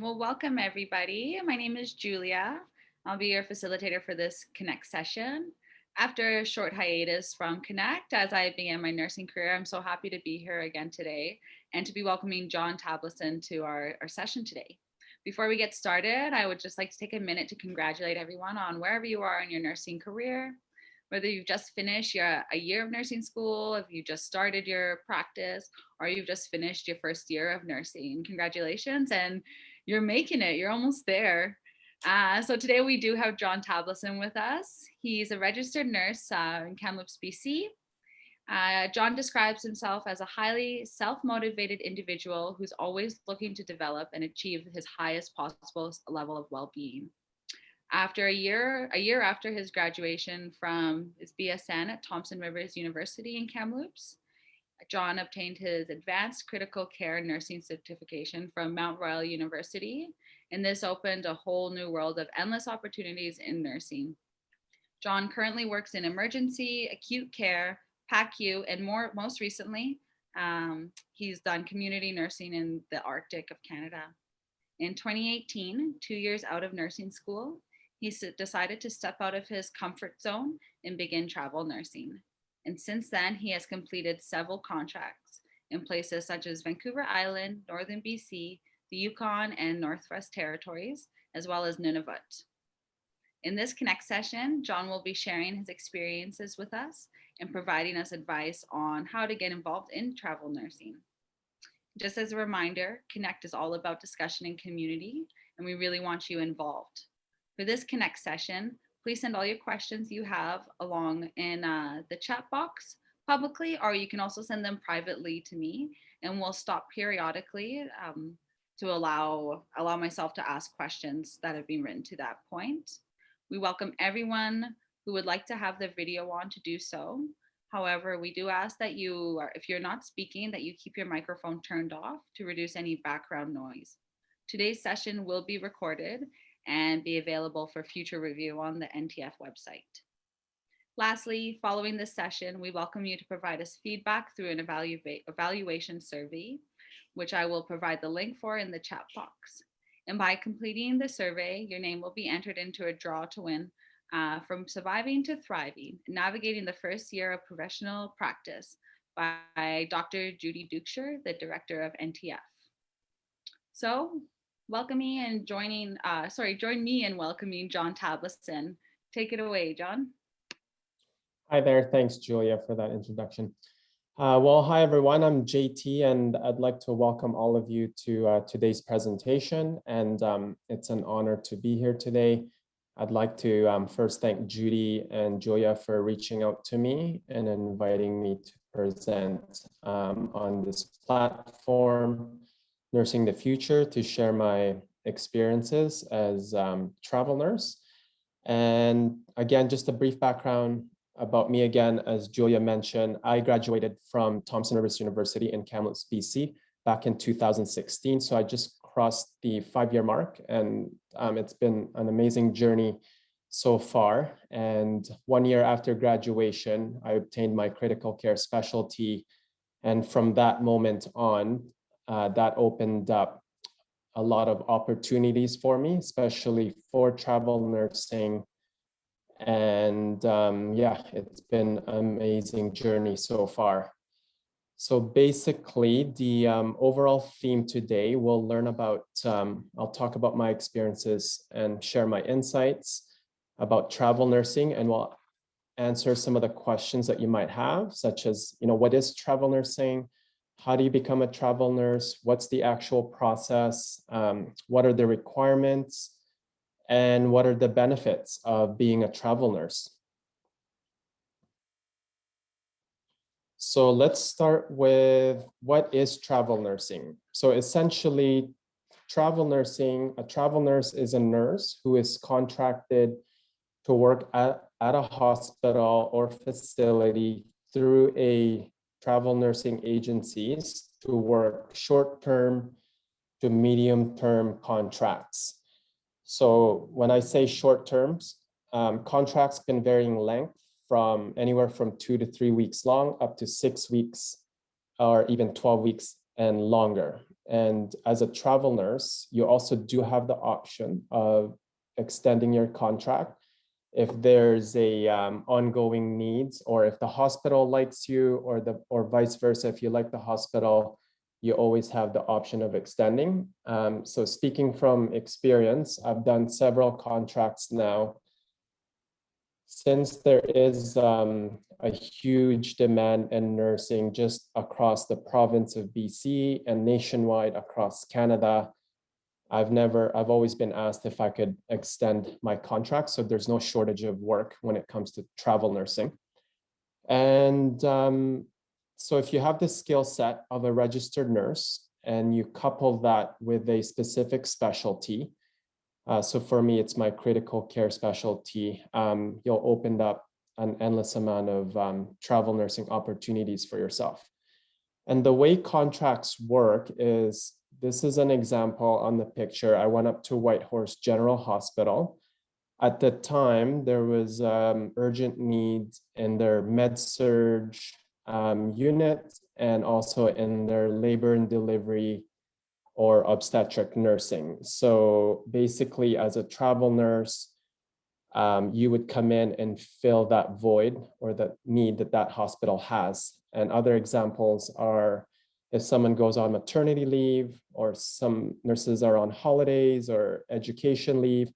Well, welcome everybody. My name is Julia. I'll be your facilitator for this Connect session. After a short hiatus from Connect, as I began my nursing career, I'm so happy to be here again today and to be welcoming John Tablason to our session today. Before we get started, I would just like to take a minute to congratulate everyone on wherever you are in your nursing career, whether you've just finished a year of nursing school, if you just started your practice, or you've just finished your first year of nursing. Congratulations, and you're making it. You're almost there. So today we do have John Tablason with us. He's a registered nurse in Kamloops, BC. John describes himself as a highly self-motivated individual who's always looking to develop and achieve his highest possible level of well-being. After a year after his graduation from his BSN at Thompson Rivers University in Kamloops, John obtained his advanced critical care nursing certification from Mount Royal University, and this opened a whole new world of endless opportunities in nursing. John currently works in emergency, acute care, PACU, and most recently, he's done community nursing in the Arctic of Canada. In 2018, 2 years out of nursing school, he decided to step out of his comfort zone and begin travel nursing. And since then, he has completed several contracts in places such as Vancouver Island, Northern BC, the Yukon, and Northwest Territories, as well as Nunavut. In this Connect session, John will be sharing his experiences with us and providing us advice on how to get involved in travel nursing. Just as a reminder, Connect is all about discussion and community, and we really want you involved. For this Connect session, please send all your questions you have along in the chat box publicly, or you can also send them privately to me, and we'll stop periodically to allow myself to ask questions that have been written to that point. We welcome everyone who would like to have their video on to do so. However, we do ask that if you're not speaking, that you keep your microphone turned off to reduce any background noise. Today's session will be recorded and be available for future review on the NTF website. Lastly, following this session, we welcome you to provide us feedback through an evaluation survey, which I will provide the link for in the chat box. And by completing the survey, your name will be entered into a draw to win From Surviving to Thriving, Navigating the First Year of Professional Practice by Dr. Judy Dukeshire, the director of NTF. So join me in welcoming John Tablason. Take it away, John. Hi there. Thanks, Julia, for that introduction. Hi, everyone. I'm JT, and I'd like to welcome all of you to today's presentation. And it's an honor to be here today. I'd like to first thank Judy and Julia for reaching out to me and inviting me to present on this platform, Nursing the Future, to share my experiences as travel nurse. And again, just a brief background about me again, as Julia mentioned, I graduated from Thompson Rivers University in Kamloops, BC back in 2016. So I just crossed the 5-year mark, and it's been an amazing journey so far. And 1 year after graduation, I obtained my critical care specialty. And from that moment on, that opened up a lot of opportunities for me, especially for travel nursing. And it's been an amazing journey so far. So basically, the overall theme today, we'll learn about, I'll talk about my experiences and share my insights about travel nursing, and we'll answer some of the questions that you might have, such as, what is travel nursing? How do you become a travel nurse? What's the actual process? What are the requirements? And what are the benefits of being a travel nurse? So let's start with, what is travel nursing? So essentially, a travel nurse is a nurse who is contracted to work at a hospital or facility through a travel nursing agencies to work short-term to medium-term contracts. So when I say short terms, contracts can vary in length from anywhere from 2 to 3 weeks long up to 6 weeks or even 12 weeks and longer. And as a travel nurse, you also do have the option of extending your contract if there's a ongoing needs, or if the hospital likes you, or vice versa. If you like the hospital, you always have the option of extending. So speaking from experience, I've done several contracts now. Since there is a huge demand in nursing just across the province of BC and nationwide across Canada, I've always been asked if I could extend my contract. So there's no shortage of work when it comes to travel nursing. And so if you have the skill set of a registered nurse and you couple that with a specific specialty, so for me, it's my critical care specialty, you'll open up an endless amount of travel nursing opportunities for yourself. And the way contracts work is, this is an example on the picture. I went up to Whitehorse General Hospital. At the time, there was urgent needs in their med-surg unit and also in their labor and delivery or obstetric nursing. So basically, as a travel nurse, you would come in and fill that void or the need that that hospital has. And other examples are if someone goes on maternity leave, or some nurses are on holidays or education leave,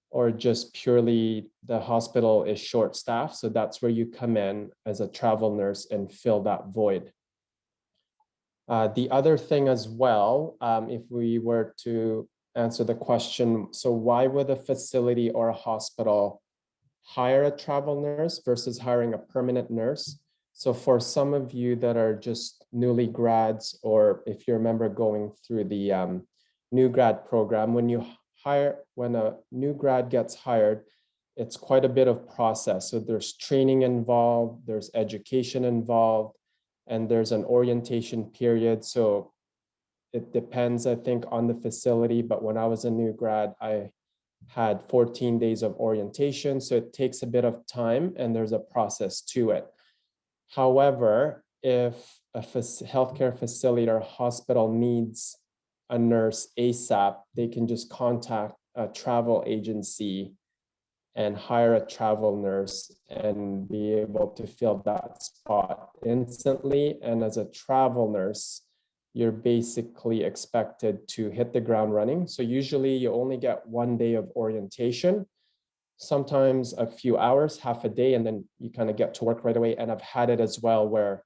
or just purely the hospital is short staffed. So that's where you come in as a travel nurse and fill that void. The other thing as well, if we were to answer the question, so why would a facility or a hospital hire a travel nurse versus hiring a permanent nurse? So for some of you that are just newly grads, or if you remember going through the new grad program, when a new grad gets hired, it's quite a bit of process. So there's training involved, there's education involved, and there's an orientation period. So it depends, I think, on the facility. But when I was a new grad, I had 14 days of orientation. So it takes a bit of time and there's a process to it. However, if a healthcare facility or hospital needs a nurse ASAP, they can just contact a travel agency and hire a travel nurse and be able to fill that spot instantly. And as a travel nurse, you're basically expected to hit the ground running. So usually you only get 1 day of orientation, sometimes a few hours, half a day, and then you kind of get to work right away. And I've had it as well where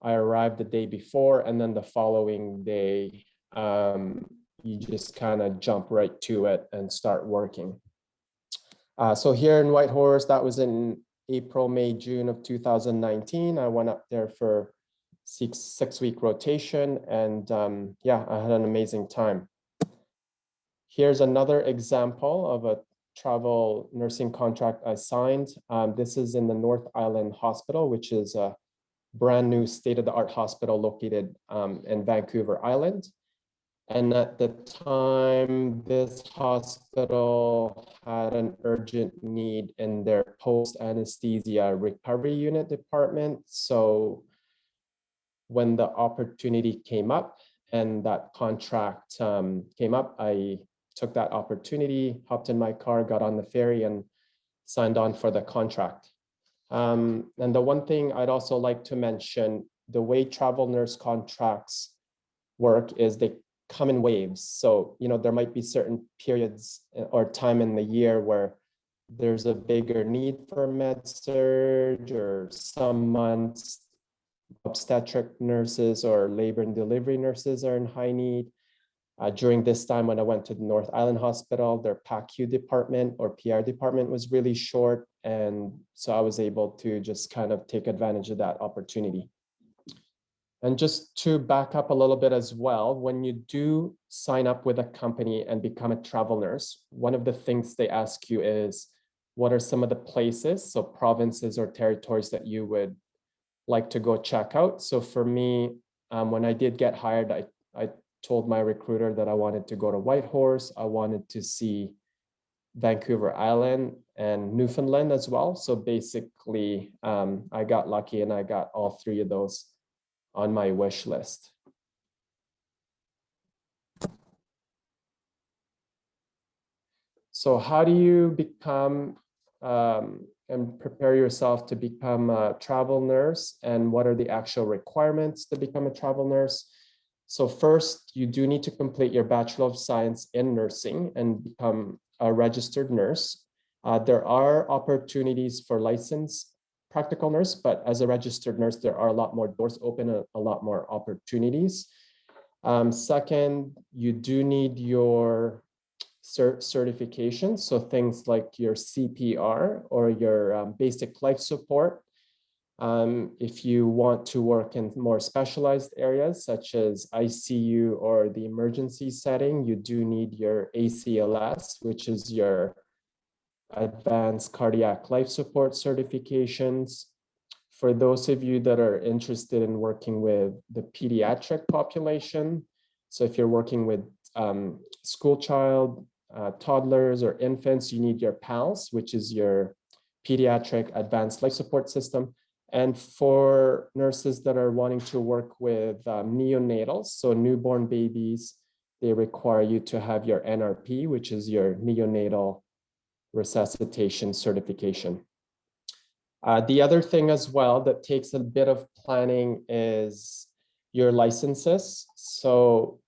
I arrived the day before and then the following day, you just kind of jump right to it and start working. So here in Whitehorse, that was in April, May, June of 2019. I went up there for six-week rotation, and yeah, I had an amazing time. Here's another example of a travel nursing contract I signed. This is in the North Island Hospital, which is a brand new state-of-the-art hospital located in Vancouver Island. And at the time, this hospital had an urgent need in their post-anesthesia recovery unit department. So when the opportunity came up and that contract came up, I took that opportunity, hopped in my car, got on the ferry, and signed on for the contract. And the one thing I'd also like to mention, the way travel nurse contracts work is they come in waves. So, there might be certain periods or time in the year where there's a bigger need for med surg, or some months obstetric nurses or labor and delivery nurses are in high need. During this time when I went to the North Island Hospital, their PACU department or PR department was really short. And so I was able to just kind of take advantage of that opportunity. And just to back up a little bit as well, when you do sign up with a company and become a travel nurse, one of the things they ask you is, what are some of the places, so provinces or territories that you would like to go check out? So for me, when I did get hired, I told my recruiter that I wanted to go to Whitehorse. I wanted to see Vancouver Island and Newfoundland as well. So basically, I got lucky and I got all three of those on my wish list. So how do you become and prepare yourself to become a travel nurse, and what are the actual requirements to become a travel nurse? So first, you do need to complete your Bachelor of Science in Nursing and become a registered nurse. There are opportunities for licensed practical nurse, but as a registered nurse, there are a lot more doors open, a lot more opportunities. Second, you do need your certifications, so things like your CPR or your basic life support. If you want to work in more specialized areas such as ICU or the emergency setting, you do need your ACLS, which is your advanced cardiac life support certifications. For those of you that are interested in working with the pediatric population, so if you're working with school child, toddlers or infants, you need your PALS, which is your pediatric advanced life support system. And for nurses that are wanting to work with neonatals, so newborn babies, they require you to have your NRP, which is your neonatal resuscitation certification. The other thing as well that takes a bit of planning is your licenses. So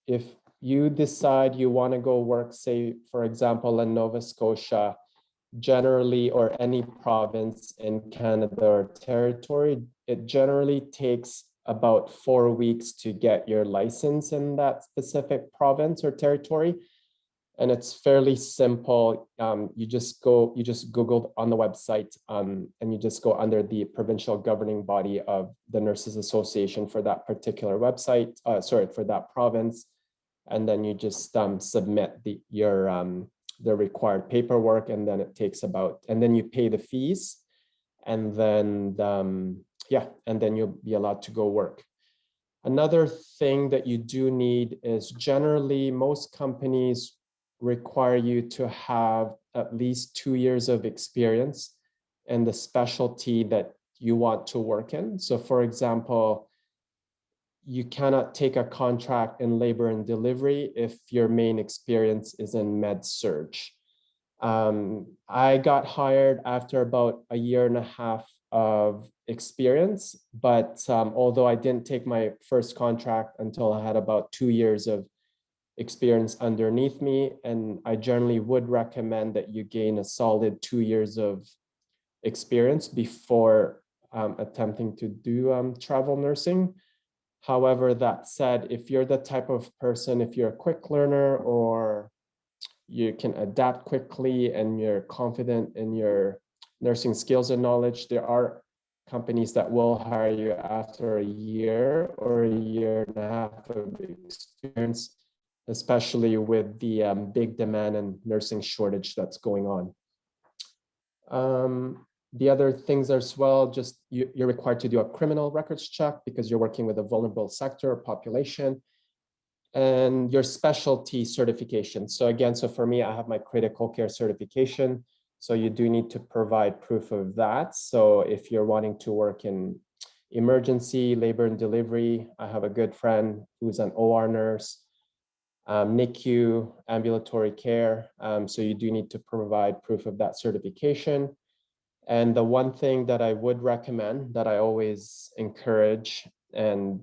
if you decide you want to go work, say, for example, in Nova Scotia, generally, or any province in Canada or territory, it generally takes about 4 weeks to get your license in that specific province or territory. And it's fairly simple. You just Google on the website and you just go under the provincial governing body of the Nurses Association for that particular website, for that province. And then you just submit the required paperwork, and then it takes and then you pay the fees, and then and then you'll be allowed to go work. Another thing that you do need is generally most companies require you to have at least 2 years of experience in the specialty that you want to work in. So for example, you cannot take a contract in labor and delivery if your main experience is in med surg. I got hired after about 1.5 years of experience, but although I didn't take my first contract until I had about 2 years of experience underneath me, and I generally would recommend that you gain a solid 2 years of experience before attempting to do travel nursing. However, that said, if you're the type of person, if you're a quick learner or you can adapt quickly and you're confident in your nursing skills and knowledge, there are companies that will hire you after 1 year or 1.5 years of experience, especially with the big demand and nursing shortage that's going on. The other things as well, just you're required to do a criminal records check because you're working with a vulnerable sector or population, and your specialty certification. So again, so for me, I have my critical care certification. So you do need to provide proof of that. So if you're wanting to work in emergency, labor and delivery, I have a good friend who's an OR nurse, NICU, ambulatory care. So you do need to provide proof of that certification. And the one thing that I would recommend, that I always encourage, and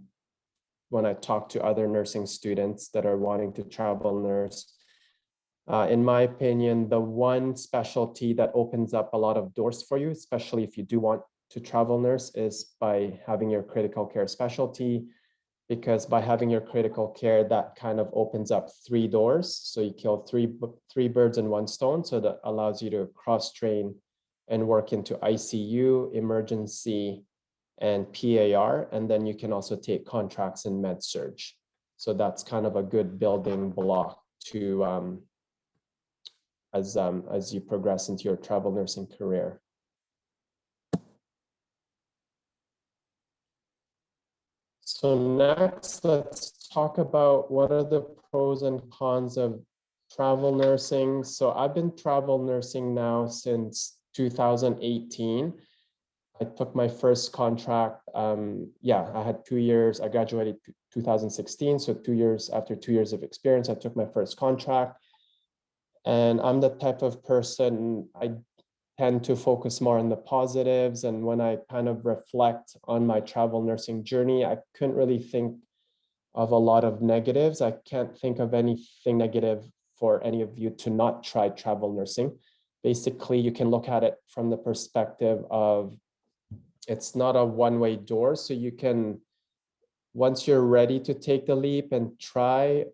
when I talk to other nursing students that are wanting to travel nurse, in my opinion, the one specialty that opens up a lot of doors for you, especially if you do want to travel nurse, is by having your critical care specialty. Because by having your critical care, that kind of opens up 3 doors. So you kill three birds in one stone. So that allows you to cross-train and work into ICU, emergency, and PAR. And then you can also take contracts in med surg. So that's kind of a good building block to as you progress into your travel nursing career. So next, let's talk about what are the pros and cons of travel nursing. So I've been travel nursing now since 2018. I took my first contract. I had 2 years. I graduated 2016. So 2 years, after 2 years of experience, I took my first contract. And I'm the type of person, I tend to focus more on the positives. And when I kind of reflect on my travel nursing journey, I couldn't really think of a lot of negatives. I can't think of anything negative for any of you to not try travel nursing. Basically, you can look at it from the perspective of it's not a one-way door. So you can, once you're ready to take the leap and try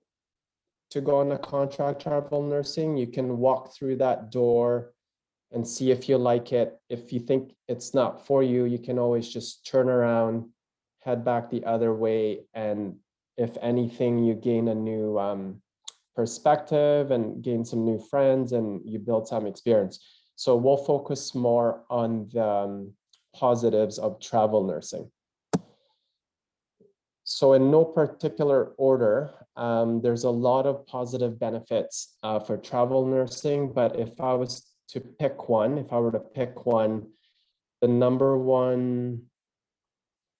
to go on a contract travel nursing, you can walk through that door and see if you like it. If you think it's not for you, you can always just turn around, head back the other way. And if anything, you gain a new perspective and gain some new friends and you build some experience. So we'll focus more on the positives of travel nursing. So in no particular order, there's a lot of positive benefits for travel nursing, but if I was to pick one, if I were to pick one, the number one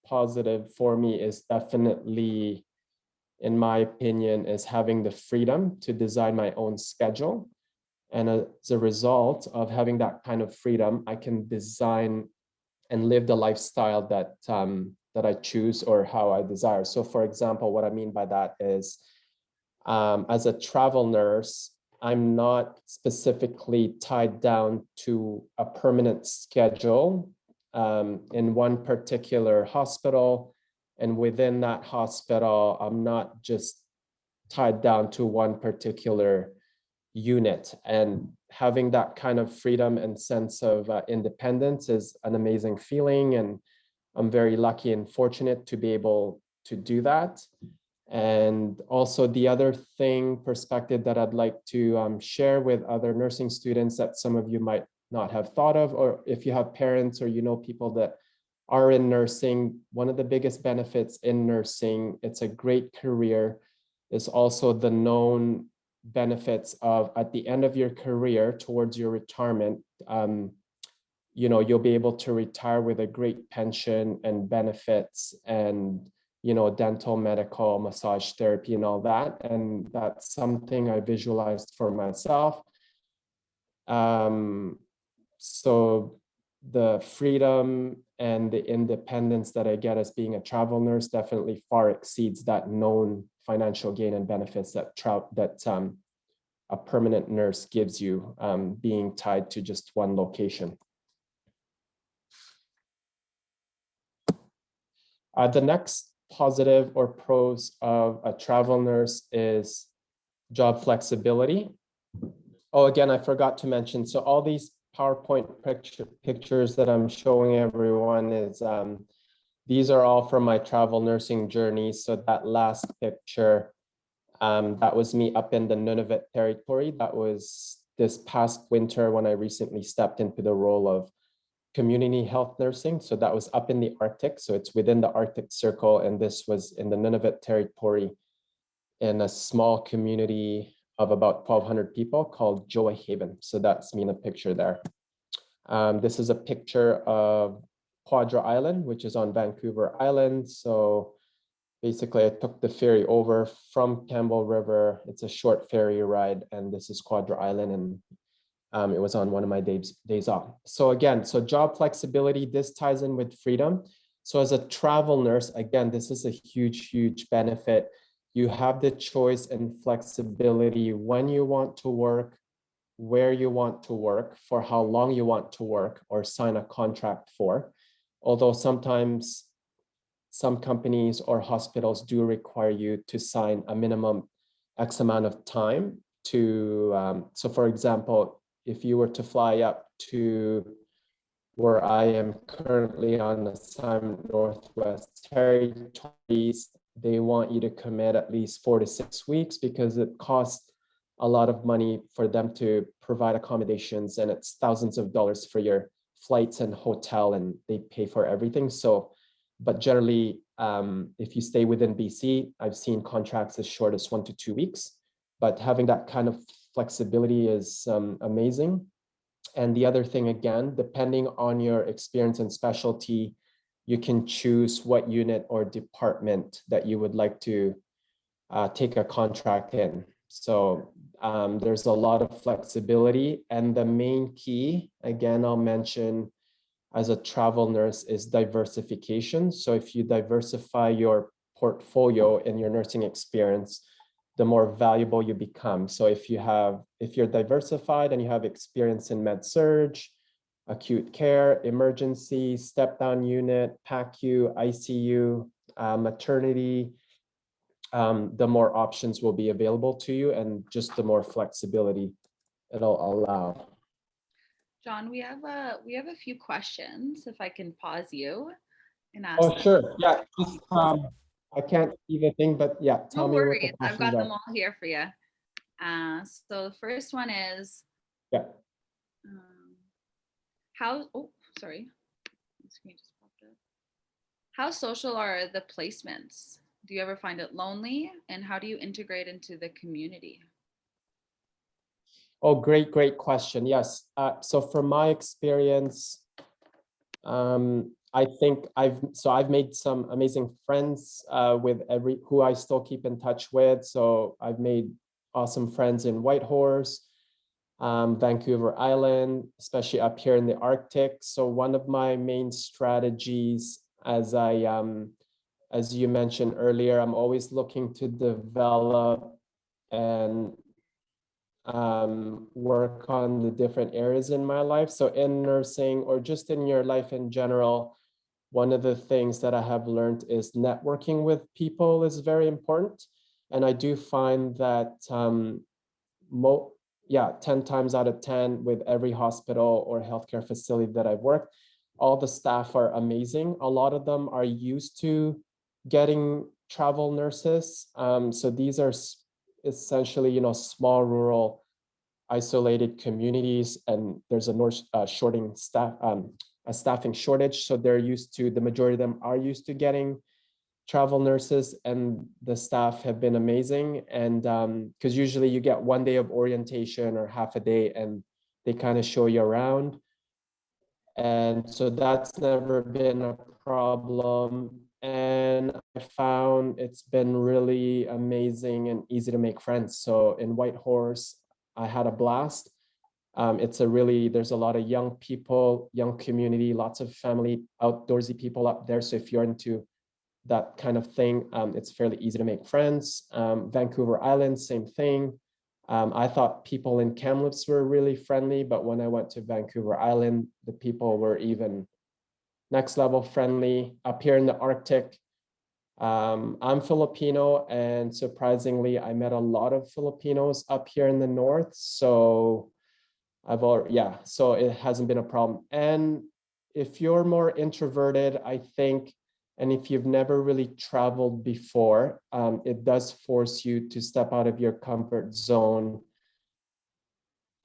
positive for me is definitely, in my opinion, is having the freedom to design my own schedule. And as a result of having that kind of freedom, I can design and live the lifestyle that that I choose or how I desire. So for example, what I mean by that is as a travel nurse, I'm not specifically tied down to a permanent schedule in one particular hospital. And within that hospital, I'm not just tied down to one particular unit. And having that kind of freedom and sense of independence is an amazing feeling. And I'm very lucky and fortunate to be able to do that. And also the other perspective that I'd like to share with other nursing students that some of you might not have thought of, or if you have parents or you know people that are in nursing, one of the biggest benefits in nursing, it's a great career, is also the known benefits of at the end of your career towards your retirement, you know, you'll be able to retire with a great pension and benefits and, you know, dental, medical, massage therapy and all that. And that's something I visualized for myself. So the freedom and the independence that I get as being a travel nurse definitely far exceeds that known financial gain and benefits that a permanent nurse gives you, being tied to just one location. The next positive or pros of a travel nurse is job flexibility. Oh, again, I forgot to mention, so all these PowerPoint pictures that I'm showing everyone is, these are all from my travel nursing journey. So that last picture, that was me up in the Nunavut territory. That was this past winter when I recently stepped into the role of community health nursing. So that was up in the Arctic. So it's within the Arctic Circle. And this was in the Nunavut territory in a small community of about 1,200 people called Joy Haven. So that's me in a picture there. This is a picture of Quadra Island, which is on Vancouver Island. So basically I took the ferry over from Campbell River. It's a short ferry ride, and this is Quadra Island, and it was on one of my days off. So again, so job flexibility, this ties in with freedom. So as a travel nurse, again, this is a huge, huge benefit. You have the choice and flexibility when you want to work, where you want to work, for how long you want to work or sign a contract for. Although sometimes some companies or hospitals do require you to sign a minimum X amount of time to, so for example, if you were to fly up to where I am currently on assignment, Northwest Territories, they want you to commit at least 4 to 6 weeks because it costs a lot of money for them to provide accommodations, and it's thousands of dollars for your flights and hotel, and they pay for everything. So, but generally, if you stay within BC, I've seen contracts as short as 1 to 2 weeks, but having that kind of flexibility is amazing. And the other thing, again, depending on your experience and specialty, you can choose what unit or department that you would like to take a contract in. So there's a lot of flexibility. And the main key, again, I'll mention as a travel nurse, is diversification. So if you diversify your portfolio in your nursing experience, the more valuable you become. So if you're diversified and you have experience in med surg, acute care, emergency, step down unit, PACU, ICU, maternity, the more options will be available to you and just the more flexibility it'll allow. John, we have a few questions. If I can pause you and ask Oh, them. sure. Yeah. Just, I can't see the thing, but yeah, No tell me what the worries, I've questions got are. them all here for you. So the first one is, Yeah. um, how? Oh, sorry, the screen just popped up. How social are the placements? Do you ever find it lonely? And how do you integrate into the community? Oh, great question. Yes. So from my experience, I think I've made some amazing friends with who I still keep in touch with. So I've made awesome friends in Whitehorse, Vancouver Island, especially up here in the Arctic. So one of my main strategies, as you mentioned earlier, I'm always looking to develop and work on the different areas in my life. So in nursing or just in your life in general, one of the things that I have learned is networking with people is very important. And I do find that 10 times out of 10 with every hospital or healthcare facility that I've worked, all the staff are amazing. A lot of them are used to getting travel nurses. So these are essentially, small rural isolated communities, and there's a staffing shortage. So the majority of them are used to getting travel nurses, and the staff have been amazing. And because usually you get 1 day of orientation or half a day, and they kind of show you around. And so that's never been a problem. And I found it's been really amazing and easy to make friends. So in Whitehorse, I had a blast. There's a lot of young people, young community, lots of family, outdoorsy people up there. So if you're into that kind of thing, it's fairly easy to make friends. Vancouver Island, same thing. I thought people in Kamloops were really friendly, but when I went to Vancouver Island, the people were even next level friendly. Up here in the Arctic, I'm Filipino, and surprisingly, I met a lot of Filipinos up here in the north. So so it hasn't been a problem. And if you're more introverted, I think, and if you've never really traveled before, it does force you to step out of your comfort zone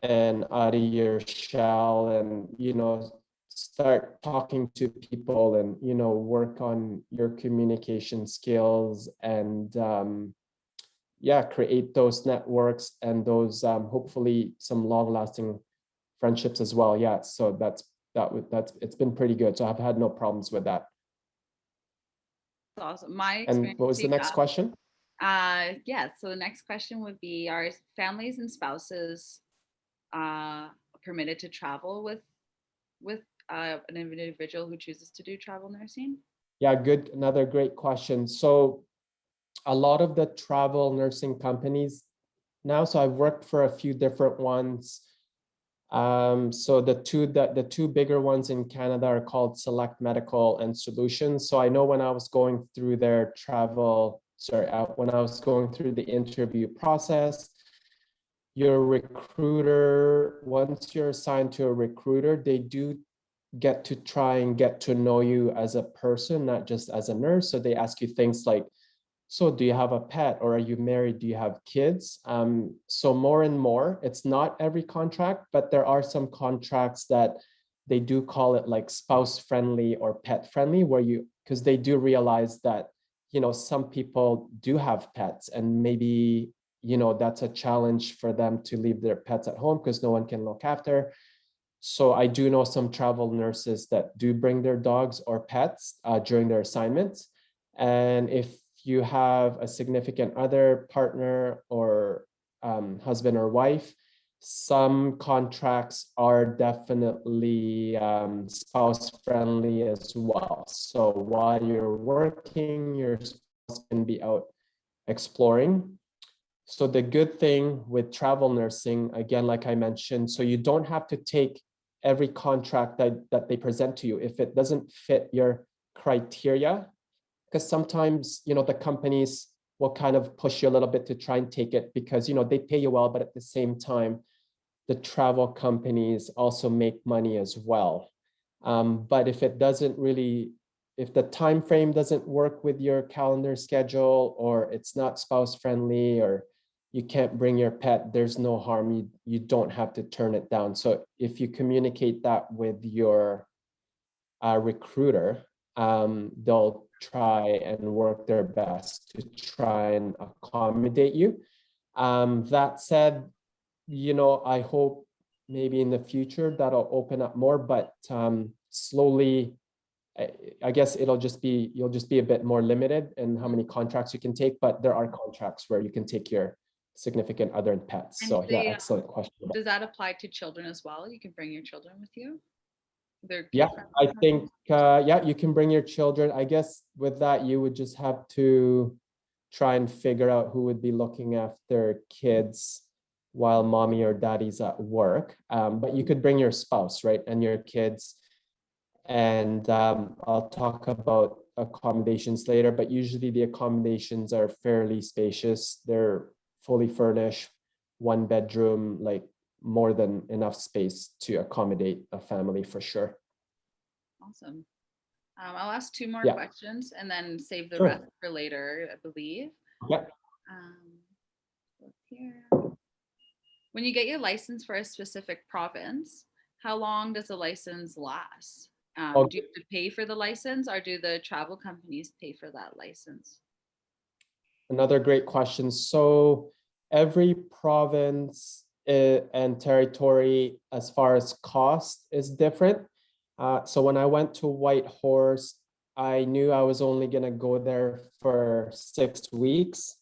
and out of your shell, and start talking to people, and work on your communication skills, and create those networks and those hopefully some long-lasting friendships as well. Yeah, so that's it's been pretty good. So I've had no problems with that. That's awesome. My And experience, what was the next question? yeah. So the next question would be: are families and spouses uh, permitted to travel with an individual who chooses to do travel nursing? Yeah, good. Another great question. So a lot of the travel nursing companies now, so I've worked for a few different ones. So the two bigger ones in Canada are called Select Medical and Solutions. So I know when I was going through when I was going through the interview process, your recruiter, once you're assigned to a recruiter, they do get to try and get to know you as a person, not just as a nurse. So they ask you things like, so do you have a pet, or are you married? Do you have kids? So more and more, it's not every contract, but there are some contracts that they do call it like spouse friendly or pet friendly, because they do realize that, some people do have pets, and maybe, that's a challenge for them to leave their pets at home because no one can look after. So I do know some travel nurses that do bring their dogs or pets during their assignments. And if you have a significant other, partner, or husband or wife. Some contracts are definitely spouse friendly as well. So while you're working, your spouse can be out exploring. So the good thing with travel nursing, again, like I mentioned, so you don't have to take every contract that they present to you if it doesn't fit your criteria, because sometimes, the companies will kind of push you a little bit to try and take it because, they pay you well, but at the same time, the travel companies also make money as well. But if it doesn't really, if the time frame doesn't work with your calendar schedule, or it's not spouse friendly, or you can't bring your pet, there's no harm. You don't have to turn it down. So if you communicate that with your recruiter, they'll try and work their best to try and accommodate you. That said, I hope maybe in the future that'll open up more, but slowly, I guess you'll just be a bit more limited in how many contracts you can take, but there are contracts where you can take your significant other and pets. And So yeah, excellent question. does that apply to children as well? You can bring your children with you? They're Yeah, I kid-friendly? think, yeah, you can bring your children. I guess with that, you would just have to try and figure out who would be looking after kids while mommy or daddy's at work. But you could bring your spouse, right, and your kids. And I'll talk about accommodations later, but usually the accommodations are fairly spacious. They're fully furnished, one bedroom, like more than enough space to accommodate a family for sure. Awesome. I'll ask two more Yeah, questions and then save the rest sure. for later, I believe. Yeah. Um, look here. When you get your license for a specific province, how long does the license last? Do you Okay. have to pay for the license, or do the travel companies pay for that license? Another great question. So every province and territory, as far as cost, is different. So when I went to Whitehorse, I knew I was only going to go there for 6 weeks,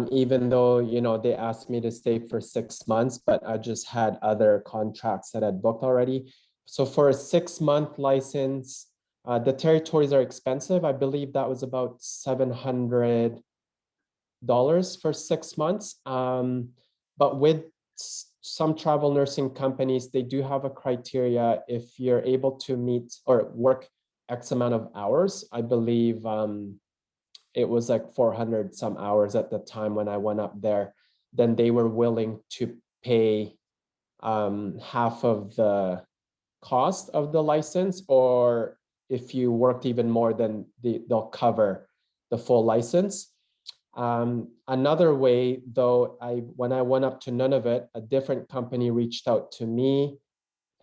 even though, they asked me to stay for 6 months, but I just had other contracts that I'd booked already. So for a 6-month license, the territories are expensive. I believe that was about $700 for 6 months. But with some travel nursing companies, they do have a criteria if you're able to meet or work X amount of hours. I believe it was like 400 some hours at the time when I went up there. Then they were willing to pay half of the cost of the license, or if you worked even more, then they'll cover the full license. Another way, though, when I went up to Nunavut, a different company reached out to me.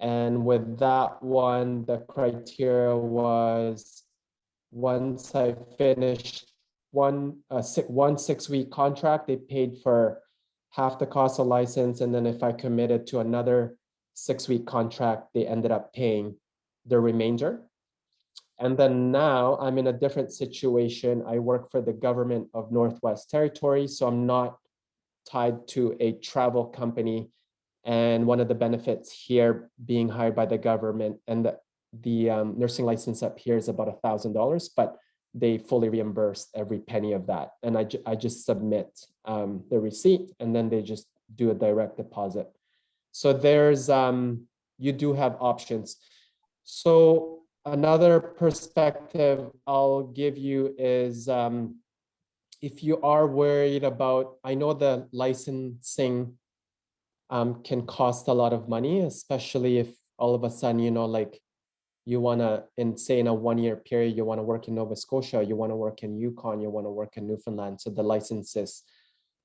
And with that one, the criteria was once I finished one 6-week contract, they paid for half the cost of license. And then if I committed to another 6-week contract, they ended up paying the remainder. And then now I'm in a different situation. I work for the government of Northwest Territories, so I'm not tied to a travel company. And one of the benefits here being hired by the government, and the nursing license up here is about $1,000, but they fully reimburse every penny of that. And I just submit the receipt, and then they just do a direct deposit. So you do have options. So another perspective I'll give you is if you are worried about, I know the licensing can cost a lot of money, especially if all of a sudden, like you want to, say in a 1-year period, you want to work in Nova Scotia, you want to work in Yukon, you want to work in Newfoundland. So the licenses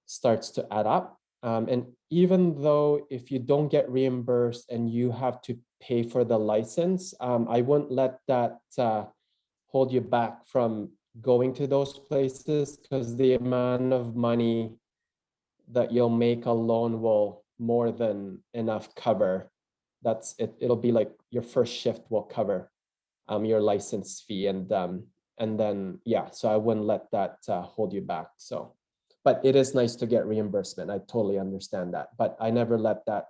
starts to add up. And even though if you don't get reimbursed and you have to pay for the license, I wouldn't let that hold you back from going to those places, because the amount of money that you'll make alone will more than enough cover. That's it. It'll be like your first shift will cover your license fee, and then yeah. So I wouldn't let that hold you back. So But it is nice to get reimbursement. I totally understand that, but I never let that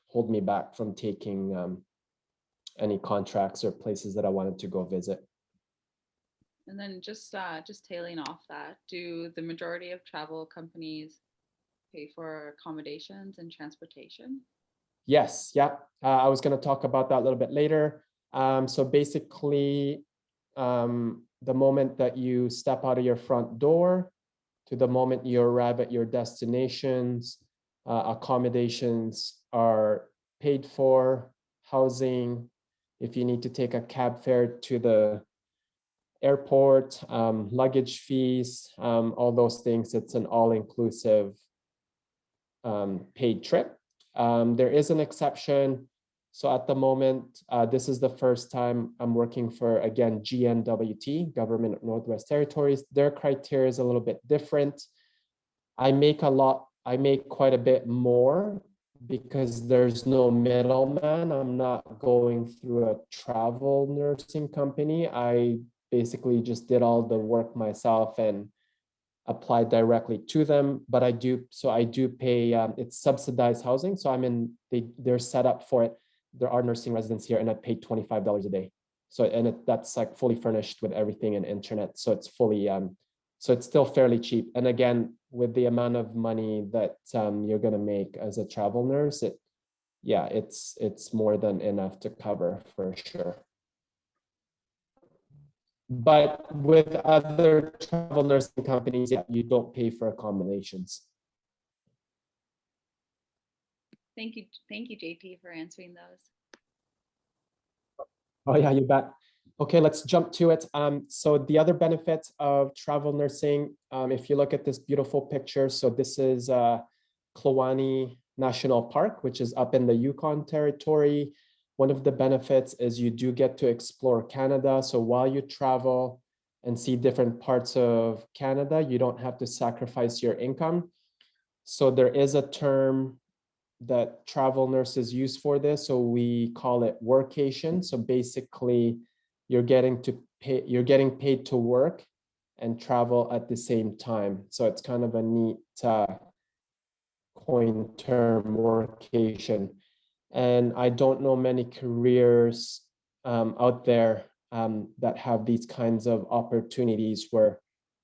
hold me back from taking any contracts or places that I wanted to go visit. And then just tailing off that, do the majority of travel companies pay for accommodations and transportation? Yes, yeah. I was going to talk about that a little bit later. So basically, the moment that you step out of your front door to the moment you arrive at your destinations, accommodations are paid for, housing. If you need to take a cab fare to the airport, luggage fees, all those things, it's an all-inclusive paid trip. There is an exception. So at the moment, this is the first time I'm working for, again, GNWT, Government of Northwest Territories. Their criteria is a little bit different. I make quite a bit more because there's no middleman. I'm not going through a travel nursing company. I basically just did all the work myself and applied directly to them, but I do pay, it's subsidized housing. So they're set up for it. There are nursing residents here and I pay $25 a day. So, and that's like fully furnished with everything and internet. So it's fully, so it's still fairly cheap. And again, with the amount of money that you're gonna make as a travel nurse, it's more than enough to cover for sure. But with other travel nursing companies, yeah, you don't pay for accommodations. Thank you, JT, for answering those. Oh yeah, you bet. Okay, let's jump to it. So the other benefits of travel nursing, if you look at this beautiful picture, so this is Kluane National Park, which is up in the Yukon Territory. One of the benefits is you do get to explore Canada. So while you travel and see different parts of Canada, you don't have to sacrifice your income. So there is a term that travel nurses use for this. So we call it workation. So basically you're getting paid to work and travel at the same time. So it's kind of a neat coin term, workation. And I don't know many careers out there that have these kinds of opportunities where,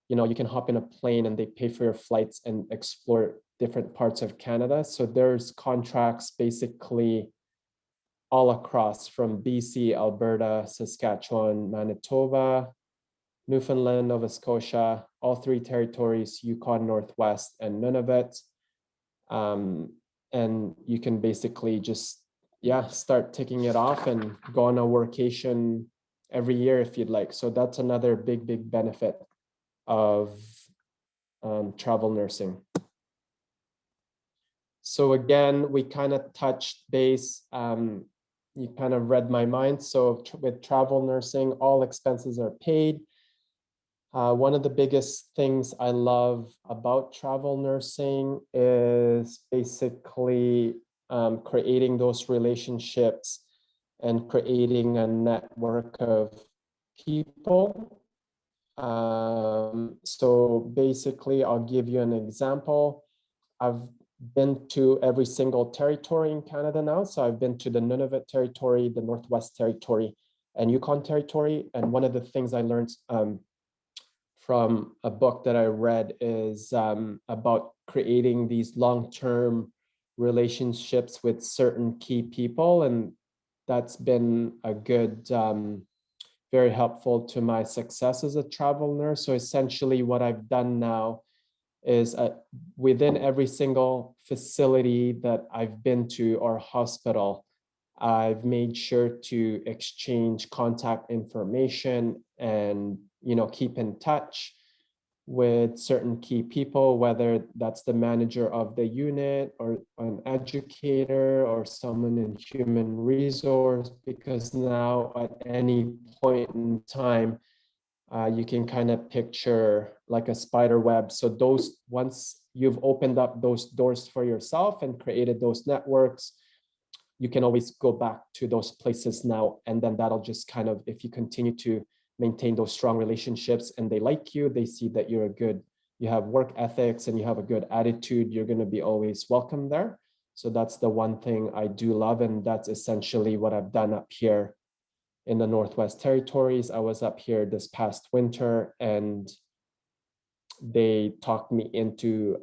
you know, you can hop in a plane and they pay for your flights and explore different parts of Canada. So there's contracts basically all across from BC, Alberta, Saskatchewan, Manitoba, Newfoundland, Nova Scotia, all three territories, Yukon Northwest and Nunavut. And you can basically just, start ticking it off and go on a workation every year if you'd like. So that's another big benefit of travel nursing. So again, we kind of touched base. You kind of read my mind. So with travel nursing, all expenses are paid. One of the biggest things I love about travel nursing is basically creating those relationships and creating a network of people. So basically, I'll give you an example. I've been to every single territory in Canada now. So I've been to the Nunavut Territory, the Northwest Territory, and Yukon Territory. And one of the things I learned from a book that I read is about creating these long-term relationships with certain key people. And that's been a good, very helpful to my success as a travel nurse. So essentially what I've done now is within every single facility that I've been to or hospital, I've made sure to exchange contact information and, you know, keep in touch with certain key people, whether that's the manager of the unit or an educator or someone in human resource, because now at any point in time, you can kind of picture like a spider web. So once you've opened up those doors for yourself and created those networks, you can always go back to those places now. And then that'll just kind of, if you continue to maintain those strong relationships and they like you, they see that you're a good you have work ethics and you have a good attitude, you're going to be always welcome there. So that's the one thing I do love, and that's essentially what I've done up here in the Northwest Territories. I was up here this past winter and they talked me into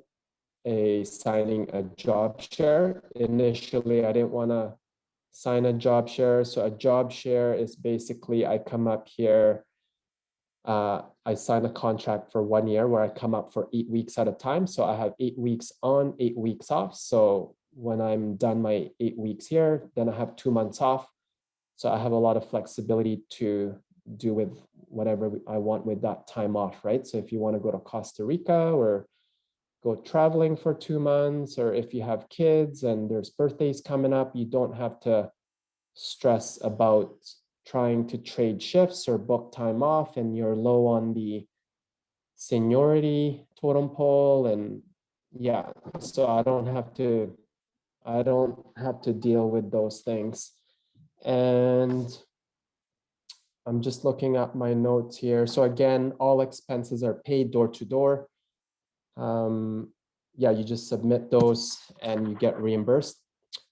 signing a job share. Initially, I didn't want to sign a job share. So a job share is basically I come up here, I sign a contract for 1 year where I come up for 8 weeks at a time. So I have 8 weeks on, 8 weeks off. So when I'm done my 8 weeks here, then I have 2 months off. So I have a lot of flexibility to do with whatever I want with that time off, right? So if you want to go to Costa Rica or go traveling for 2 months, or if you have kids and there's birthdays coming up, you don't have to stress about trying to trade shifts or book time off and you're low on the seniority totem pole. And yeah, so I don't have to deal with those things. And I'm just looking at my notes here. So again, all expenses are paid door to door. Yeah, you just submit those and you get reimbursed.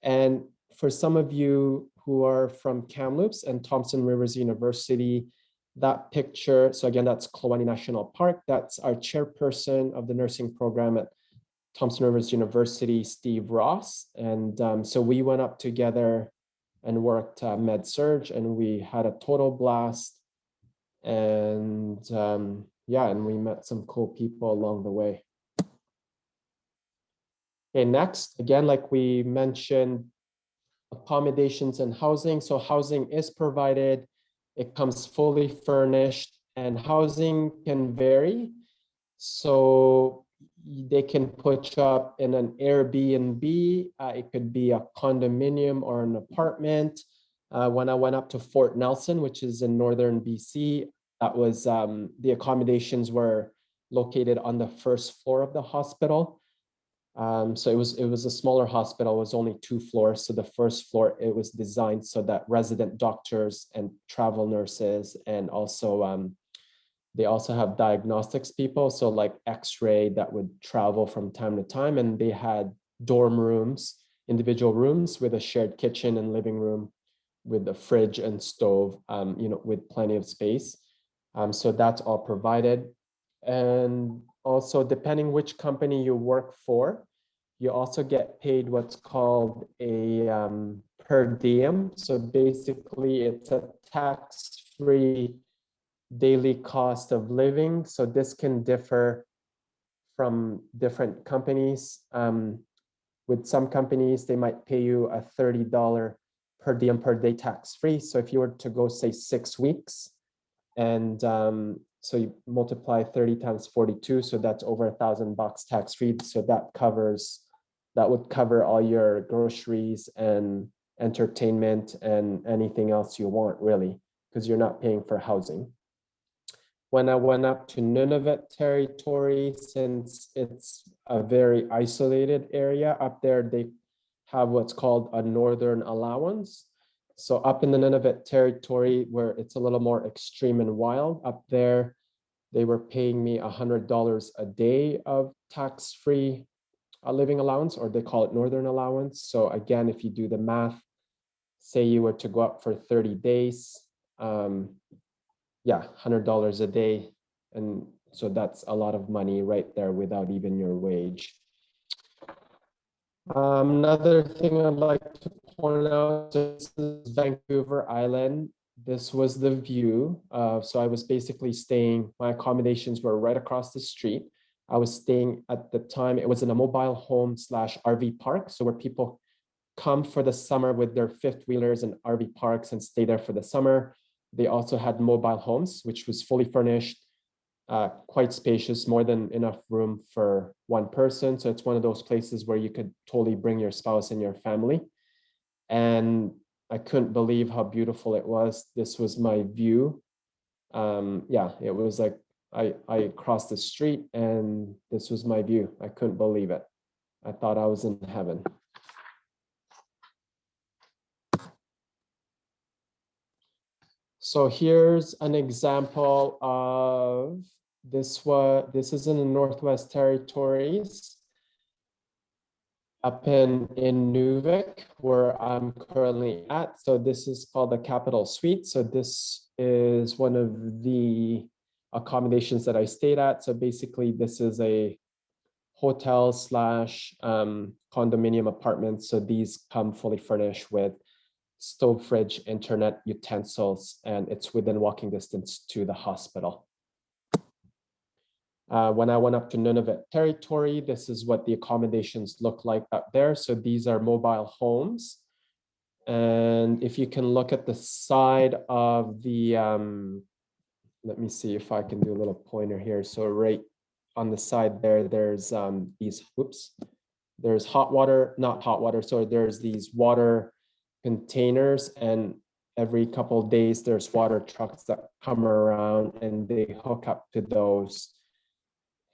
And for some of you who are from Kamloops and Thompson Rivers University, that picture, so again, that's Kluane National Park. That's our chairperson of the nursing program at Thompson Rivers University, Steve Ross. And so we went up together and worked med-surg, and we had a total blast. And yeah, and we met some cool people along the way. Okay, next, again, like we mentioned, accommodations and housing. So housing is provided, it comes fully furnished, and housing can vary. So they can put you up in an Airbnb, it could be a condominium or an apartment. When I went up to Fort Nelson, which is in northern BC, that was the accommodations were located on the first floor of the hospital. So it was a smaller hospital. It was only 2 floors. So the first floor, it was designed so that resident doctors and travel nurses, and also they also have diagnostics people, so like X-ray that would travel from time to time, and they had dorm rooms, individual rooms with a shared kitchen and living room, with a fridge and stove, you know, with plenty of space. So that's all provided. And also, depending which company you work for, you also get paid what's called a per diem. So basically, it's a tax-free daily cost of living. So this can differ from different companies. With some companies, they might pay you a $30 per diem per day tax-free. So if you were to go, say, 6 weeks, and so you multiply 30 times 42, so that's over $1,000 tax-free. So that would cover all your groceries and entertainment and anything else you want, really, because you're not paying for housing. When I went up to Nunavut territory, since it's a very isolated area up there, they have what's called a northern allowance. So up in the Nunavut territory, where it's a little more extreme and wild, up there, they were paying me $100 a day of tax-free living allowance, or they call it northern allowance. So again, if you do the math, say you were to go up for 30 days, yeah, $100 a day. And so that's a lot of money right there without even your wage. Another thing I'd like to point out, this is Vancouver Island. This was the view. So I was basically staying, my accommodations were right across the street. I was staying at the time, it was in a mobile home slash RV park. So where people come for the summer with their fifth wheelers and RV parks and stay there for the summer. They also had mobile homes, which was fully furnished, quite spacious, more than enough room for one person. So it's one of those places where you could totally bring your spouse and your family. And I couldn't believe how beautiful it was. This was my view. Yeah, it was like I crossed the street and this was my view. I couldn't believe it. I thought I was in heaven. So here's an example of This is in the Northwest Territories, up in Inuvik, where I'm currently at. So this is called the Capital Suite. So this is one of the accommodations that I stayed at. So basically, this is a hotel slash condominium apartment. So these come fully furnished with stove, fridge, internet, utensils, and it's within walking distance to the hospital. When I went up to Nunavut territory, this is what the accommodations look like up there. So these are mobile homes. And if you can look at the side of the, let me see if I can do a little pointer here. So right on the side there, there's there's hot water, not hot water. So there's these water containers, and every couple of days there's water trucks that come around and they hook up to those,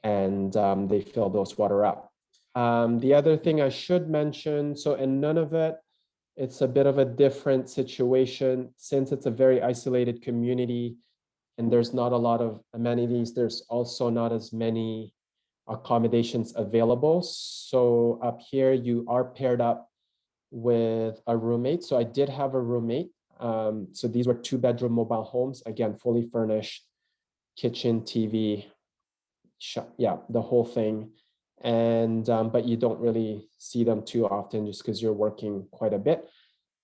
and they fill those water up. The other thing I should mention, so in Nunavut, it's a bit of a different situation since it's a very isolated community and there's not a lot of amenities. There's also not as many accommodations available. So up here, you are paired up with a roommate. So I did have a roommate. So these were 2-bedroom mobile homes, again, fully furnished, kitchen, TV, yeah, the whole thing. And but you don't really see them too often just because you're working quite a bit.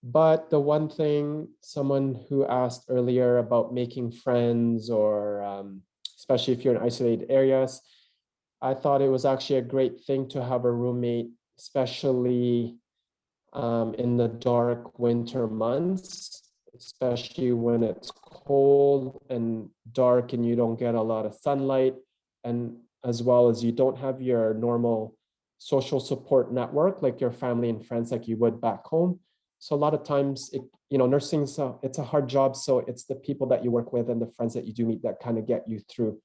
But the one thing, someone who asked earlier about making friends, or especially if you're in isolated areas, I thought it was actually a great thing to have a roommate, especially in the dark winter months, especially when it's cold and dark and you don't get a lot of sunlight, and as well as you don't have your normal social support network like your family and friends like you would back home. So a lot of times, nursing it's a hard job. So it's the people that you work with and the friends that you do meet that kind of get you through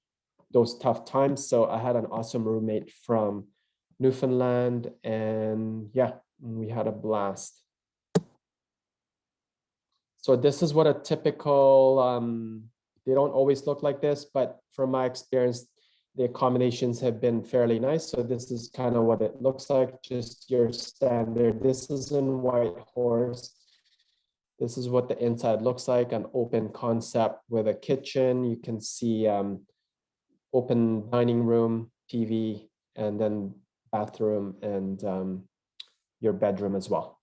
those tough times. So I had an awesome roommate from Newfoundland, and yeah, we had a blast. So this is what a typical, they don't always look like this, but from my experience, the accommodations have been fairly nice. So this is kind of what it looks like, just your standard. This is in Whitehorse. This is what the inside looks like, an open concept with a kitchen. You can see open dining room, TV, and then bathroom and your bedroom as well.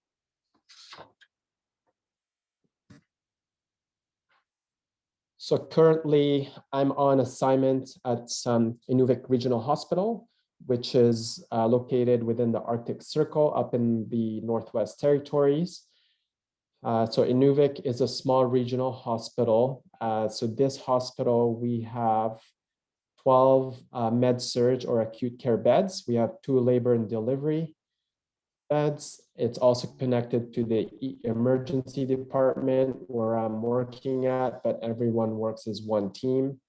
So currently I'm on assignment at Inuvik Regional Hospital, which is located within the Arctic Circle up in the Northwest Territories. So Inuvik is a small regional hospital. So this hospital, we have 12 med-surg or acute care beds. We have 2 labor and delivery beds. It's also connected to the emergency department where I'm working at, but everyone works as one team.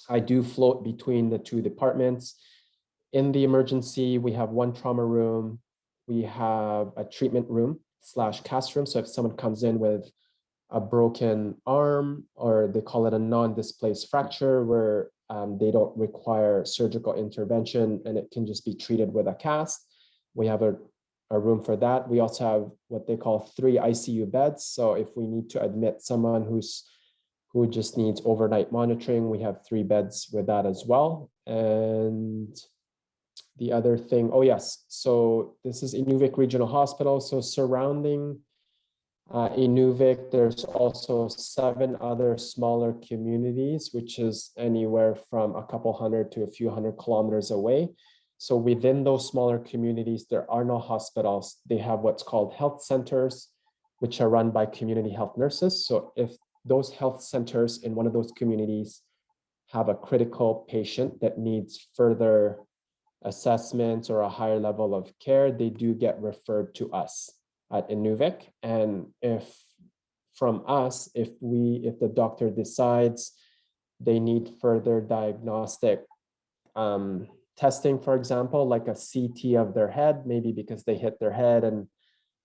I do float between the 2 departments. In the emergency, we have 1 trauma room. We have a treatment room / cast room. So if someone comes in with a broken arm, or they call it a non-displaced fracture, where they don't require surgical intervention and it can just be treated with a cast, we have a room for that. We also have what they call 3 ICU beds. So if we need to admit someone who just needs overnight monitoring, we have 3 beds with that as well. And the other thing, oh yes, so this is Inuvik Regional Hospital. So surrounding Inuvik, there's also 7 other smaller communities, which is anywhere from a couple hundred to a few hundred kilometers away. So within those smaller communities, there are no hospitals. They have what's called health centers, which are run by community health nurses. So if those health centers in one of those communities have a critical patient that needs further assessments or a higher level of care, they do get referred to us at Inuvik. And if from us, if the doctor decides they need further diagnostic testing, for example, like a CT of their head, maybe because they hit their head and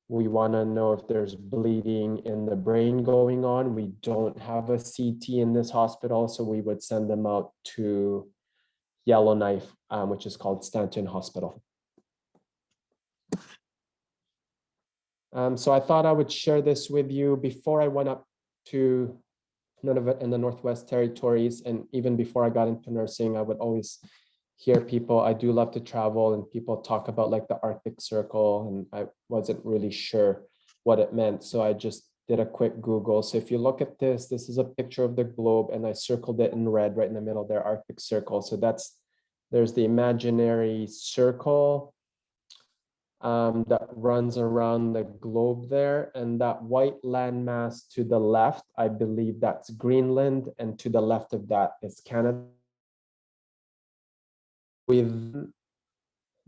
we want to know if there's bleeding in the brain going on. We don't have a CT in this hospital, so we would send them out to Yellowknife, which is called Stanton Hospital. So I thought I would share this with you before I went up to Nunavut in the Northwest Territories. And even before I got into nursing, I would always hear people, I do love to travel, and people talk about like the Arctic Circle, and I wasn't really sure what it meant. So I just did a quick Google. So if you look at this, this is a picture of the globe, and I circled it in red right in the middle there, Arctic Circle. So there's the imaginary circle that runs around the globe there, and that white landmass to the left, I believe that's Greenland, and to the left of that is Canada. With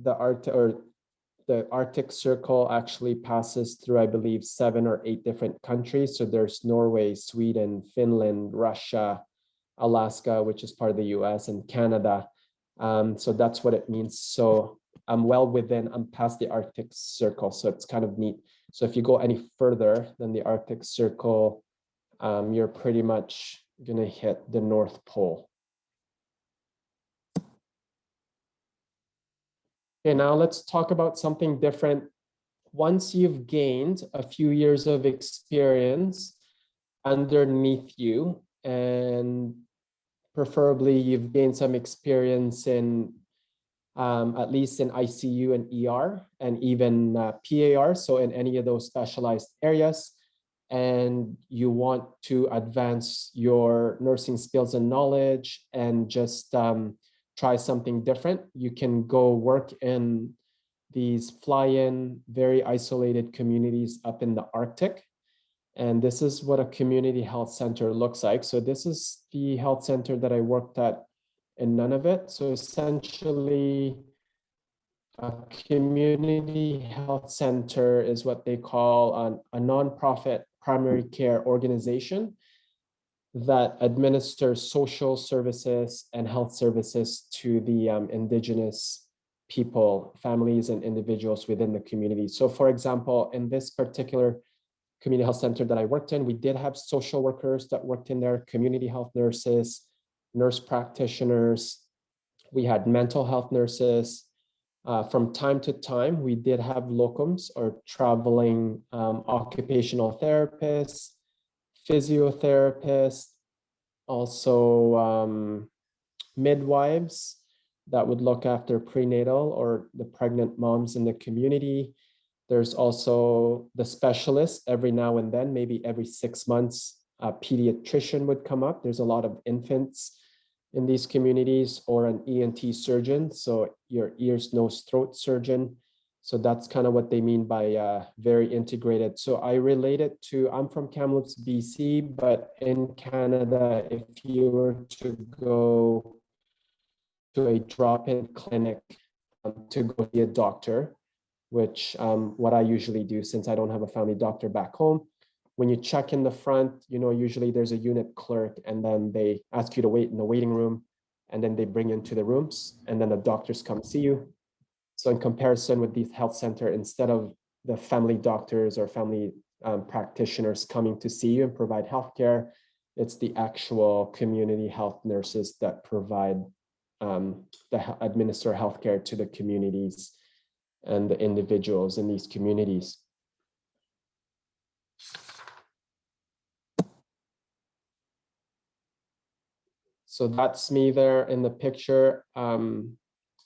the Arctic Circle actually passes through, I believe, 7 or 8 different countries. So there's Norway, Sweden, Finland, Russia, Alaska, which is part of the US, and Canada. So that's what it means. So I'm past the Arctic Circle, so it's kind of neat. So if you go any further than the Arctic Circle, you're pretty much gonna hit the North Pole. Okay, now let's talk about something different. Once you've gained a few years of experience underneath you, and preferably you've gained some experience in at least in ICU and ER, and even PAR, so in any of those specialized areas, and you want to advance your nursing skills and knowledge and just try something different, you can go work in these fly-in, very isolated communities up in the Arctic. And this is what a community health center looks like. So this is the health center that I worked at in Nunavut. So essentially, a community health center is what they call a nonprofit primary care organization that administers social services and health services to the Indigenous people, families, and individuals within the community. So for example, in this particular community health center that I worked in, we did have social workers that worked in there, community health nurses, nurse practitioners. We had mental health nurses. From time to time, we did have locums or traveling occupational therapists, physiotherapists, also midwives that would look after prenatal or the pregnant moms in the community. There's also the specialist every now and then, maybe every 6 months, a pediatrician would come up. There's a lot of infants in these communities, or an ENT surgeon, so your ears, nose, throat surgeon. So that's kind of what they mean by very integrated. So I relate it to, I'm from Kamloops, BC, but in Canada, if you were to go to a drop-in clinic to go see a doctor, which what I usually do since I don't have a family doctor back home, when you check in the front, usually there's a unit clerk, and then they ask you to wait in the waiting room, and then they bring you into the rooms, and then the doctors come see you. So in comparison with these health center, instead of the family doctors or family practitioners coming to see you and provide healthcare, it's the actual community health nurses that provide administer healthcare to the communities and the individuals in these communities. So that's me there in the picture.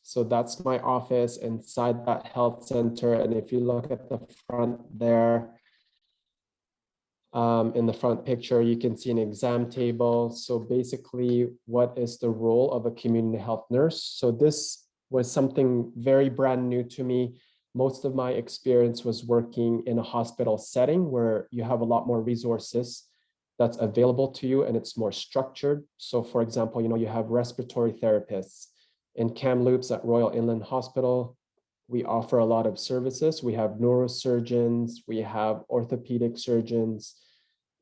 So that's my office inside that health center. And if you look at the front there, in the front picture, you can see an exam table. So basically, what is the role of a community health nurse? So this was something very brand new to me. Most of my experience was working in a hospital setting where you have a lot more resources that's available to you, and it's more structured. So for example, you have respiratory therapists. In Kamloops at Royal Inland Hospital, we offer a lot of services. We have neurosurgeons, we have orthopedic surgeons,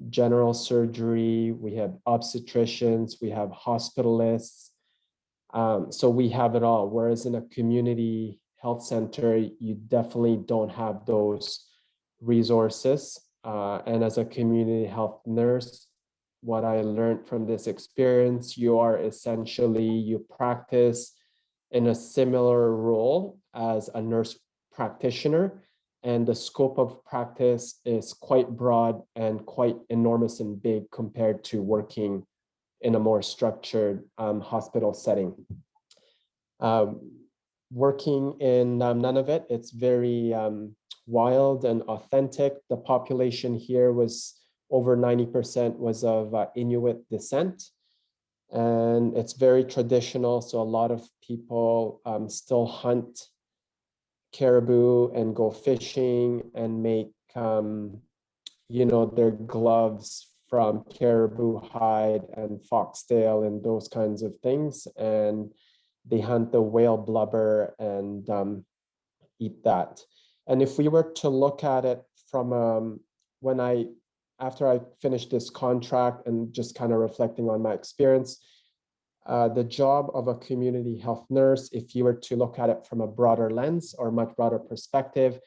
general surgery, we have obstetricians, we have hospitalists. So we have it all. Whereas in a community health center, you definitely don't have those resources. And as a community health nurse, what I learned from this experience, you practice in a similar role as a nurse practitioner, and the scope of practice is quite broad and quite enormous and big compared to working in a more structured hospital setting. Working in Nunavut, it's very wild and authentic. The population here was over 90% was of Inuit descent. And it's very traditional. So a lot of people still hunt caribou and go fishing and make, their gloves from caribou hide and foxtail and those kinds of things. And they hunt the whale blubber and eat that. And if we were to look at it from after I finished this contract and just kind of reflecting on my experience, the job of a community health nurse, if you were to look at it from a broader lens or much broader perspective,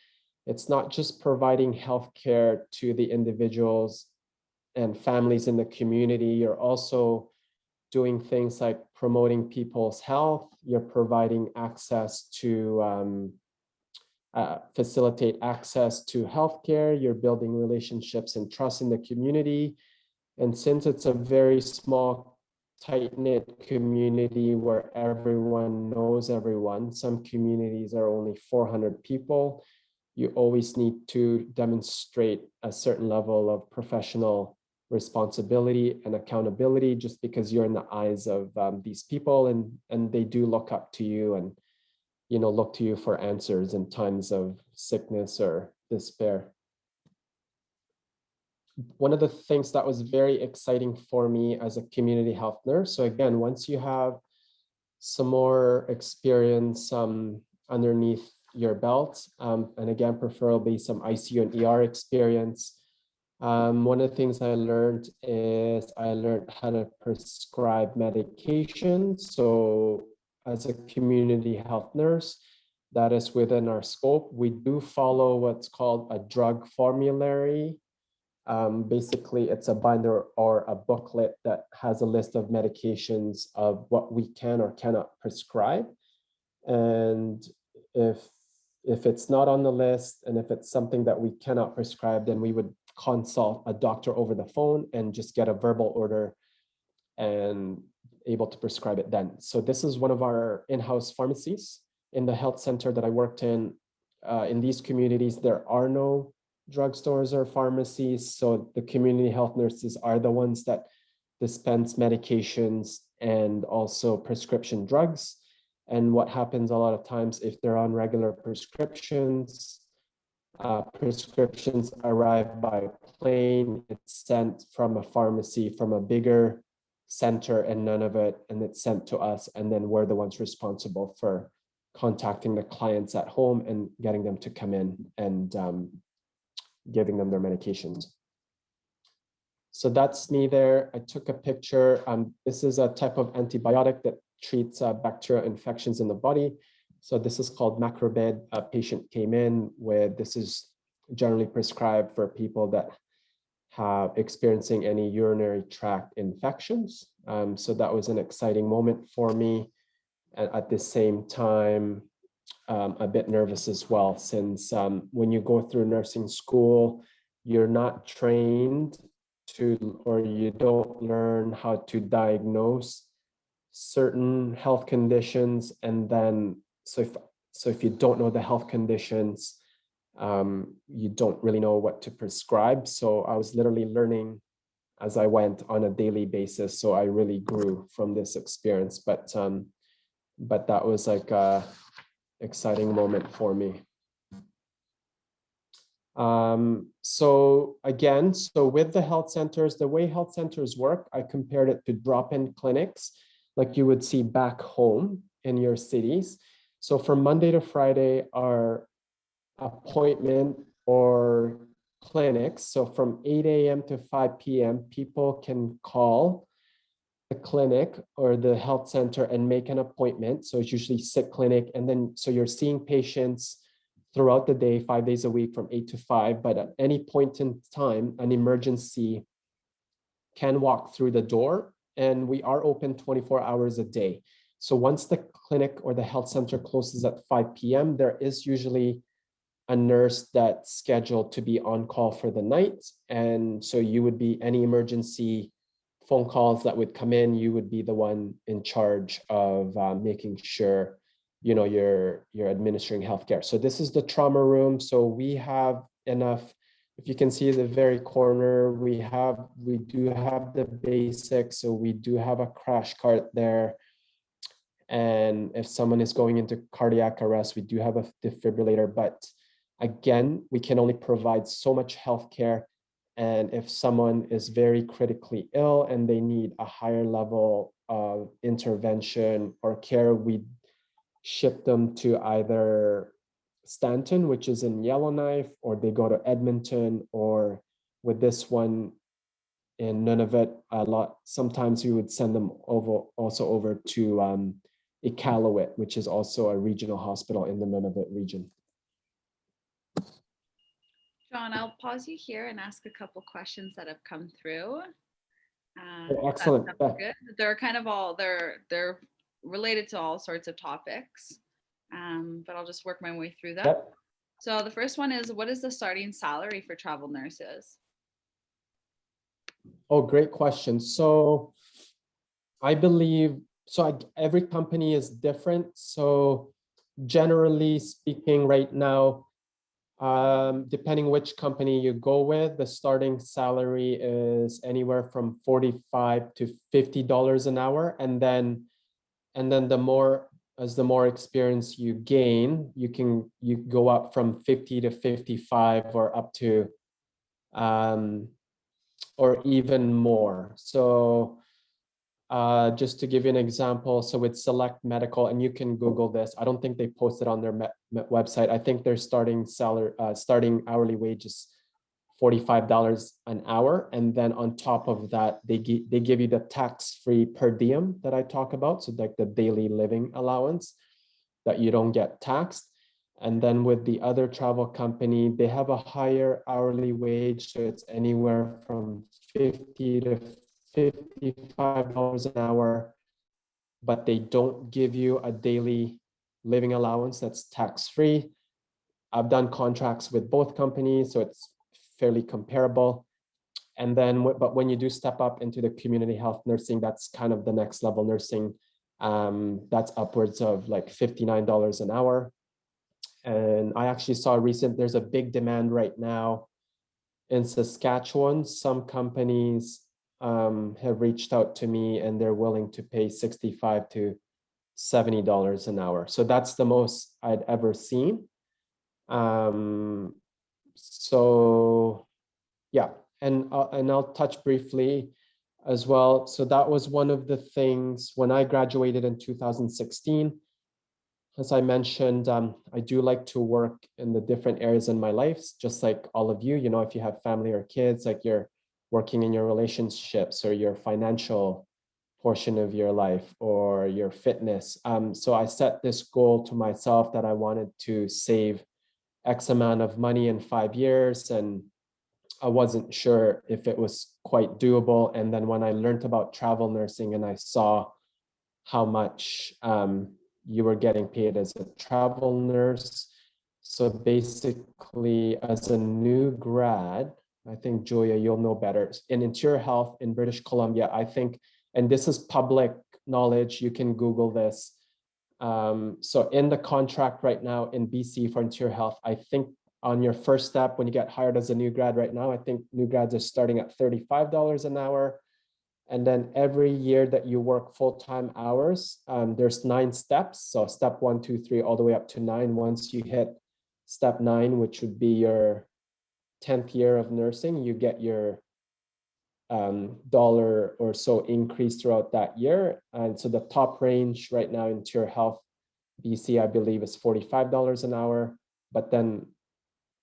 it's not just providing healthcare to the individuals and families in the community. You're also doing things like promoting people's health. You're providing access to facilitate access to healthcare. You're building relationships and trust in the community. And since it's a very small, tight-knit community where everyone knows everyone, some communities are only 400 people, you always need to demonstrate a certain level of professional responsibility and accountability just because you're in the eyes of these people, and they do look up to you and look to you for answers in times of sickness or despair. One of the things that was very exciting for me as a community health nurse, so again, once you have some more experience underneath your belt, and again, preferably some ICU and ER experience, one of the things I learned is I learned how to prescribe medication. So as a community health nurse, that is within our scope. We do follow what's called a drug formulary. Basically, it's a binder or a booklet that has a list of medications of what we can or cannot prescribe. And if it's not on the list, and if it's something that we cannot prescribe, then we would consult a doctor over the phone and just get a verbal order and able to prescribe it then. So this is one of our in-house pharmacies in the health center that I worked in. In these communities, there are no drugstores or pharmacies. So the community health nurses are the ones that dispense medications and also prescription drugs. And what happens a lot of times, if they're on regular prescriptions, prescriptions arrive by plane, it's sent from a pharmacy from a bigger center in Nunavut, and it's sent to us. And then we're the ones responsible for contacting the clients at home and getting them to come in and giving them their medications. So that's me there. I took a picture. This is a type of antibiotic that treats bacterial infections in the body. So this is called Macrobid. A patient came in with, this is generally prescribed for people that have experiencing any urinary tract infections. So that was an exciting moment for me. And at the same time, a bit nervous as well, since when you go through nursing school, you're not trained to, or you don't learn how to diagnose certain health conditions. And then, so if you don't know the health conditions, you don't really know what to prescribe. So I was literally learning as I went on a daily basis. So I really grew from this experience, but that was like a exciting moment for me. So again, so with the health centers, the way health centers work, I compared it to drop-in clinics like you would see back home in your cities. So from Monday to Friday are appointment or clinics. So from 8 a.m. to 5 p.m., people can call the clinic or the health center and make an appointment. So it's usually sick clinic. And then, so you're seeing patients throughout the day, 5 days a week from 8 to 5, but at any point in time, an emergency can walk through the door, and we are open 24 hours a day. So once the clinic or the health center closes at 5 p.m., there is usually a nurse that's scheduled to be on call for the night. And so you would be any emergency phone calls that would come in, you would be the one in charge of making sure, you know, you're administering healthcare. So this is the trauma room. So we have enough. If you can see the very corner, we do have the basics. So we do have a crash cart there. And if someone is going into cardiac arrest, we do have a defibrillator. But again, we can only provide so much healthcare. And if someone is very critically ill and they need a higher level of intervention or care, we ship them to either Stanton, which is in Yellowknife, or they go to Edmonton, or with this one in Nunavut, sometimes we would send them over to Iqaluit, which is also a regional hospital in the Nunavut region. John, I'll pause you here and ask a couple questions that have come through. Oh, excellent. That's good. They're kind of all they're related to all sorts of topics, but I'll just work my way through them. Yep. So the first one is, what is the starting salary for travel nurses? Oh, great question. So I believe, every company is different. So generally speaking, right now, depending which company you go with, the starting salary is anywhere from $45 to $50 an hour. And then the more experience you gain, you go up from 50 to 55 or up to or even more. So just to give you an example, so with Select Medical, and you can Google this. I don't think they posted on their website. I think their starting hourly wage is $45 an hour, and then on top of that, they give you the tax-free per diem that I talk about. So like the daily living allowance that you don't get taxed. And then with the other travel company, they have a higher hourly wage, so it's anywhere from $50 to $55 an hour, but they don't give you a daily living allowance that's tax-free. I've done contracts with both companies, so it's fairly comparable. And then, but when you do step up into the community health nursing, that's kind of the next level nursing. That's upwards of like $59 an hour. And I actually saw there's a big demand right now in Saskatchewan. Some companies have reached out to me and they're willing to pay $65 to $70 an hour. So that's the most I'd ever seen. So yeah, and I'll touch briefly as well. So that was one of the things when I graduated in 2016. As I mentioned, I do like to work in the different areas in my life, just like all of you. You know, if you have family or kids, like you're working in your relationships or your financial portion of your life or your fitness. So I set this goal to myself that I wanted to save X amount of money in 5 years, and I wasn't sure if it was quite doable. And then when I learned about travel nursing and I saw how much you were getting paid as a travel nurse. So basically, as a new grad, I think, Julia, you'll know better. In interior health in British Columbia, I think, and this is public knowledge, you can Google this. So in the contract right now in BC for interior health, I think on your first step, when you get hired as a new grad right now, I think new grads are starting at $35 an hour. And then every year that you work full-time hours, there's 9 steps. So step 1, 2, 3, all the way up to 9. Once you hit step 9, which would be your 10th year of nursing, you get your dollar or so increase throughout that year. And so the top range right now in interior health, BC, I believe is $45 an hour. But then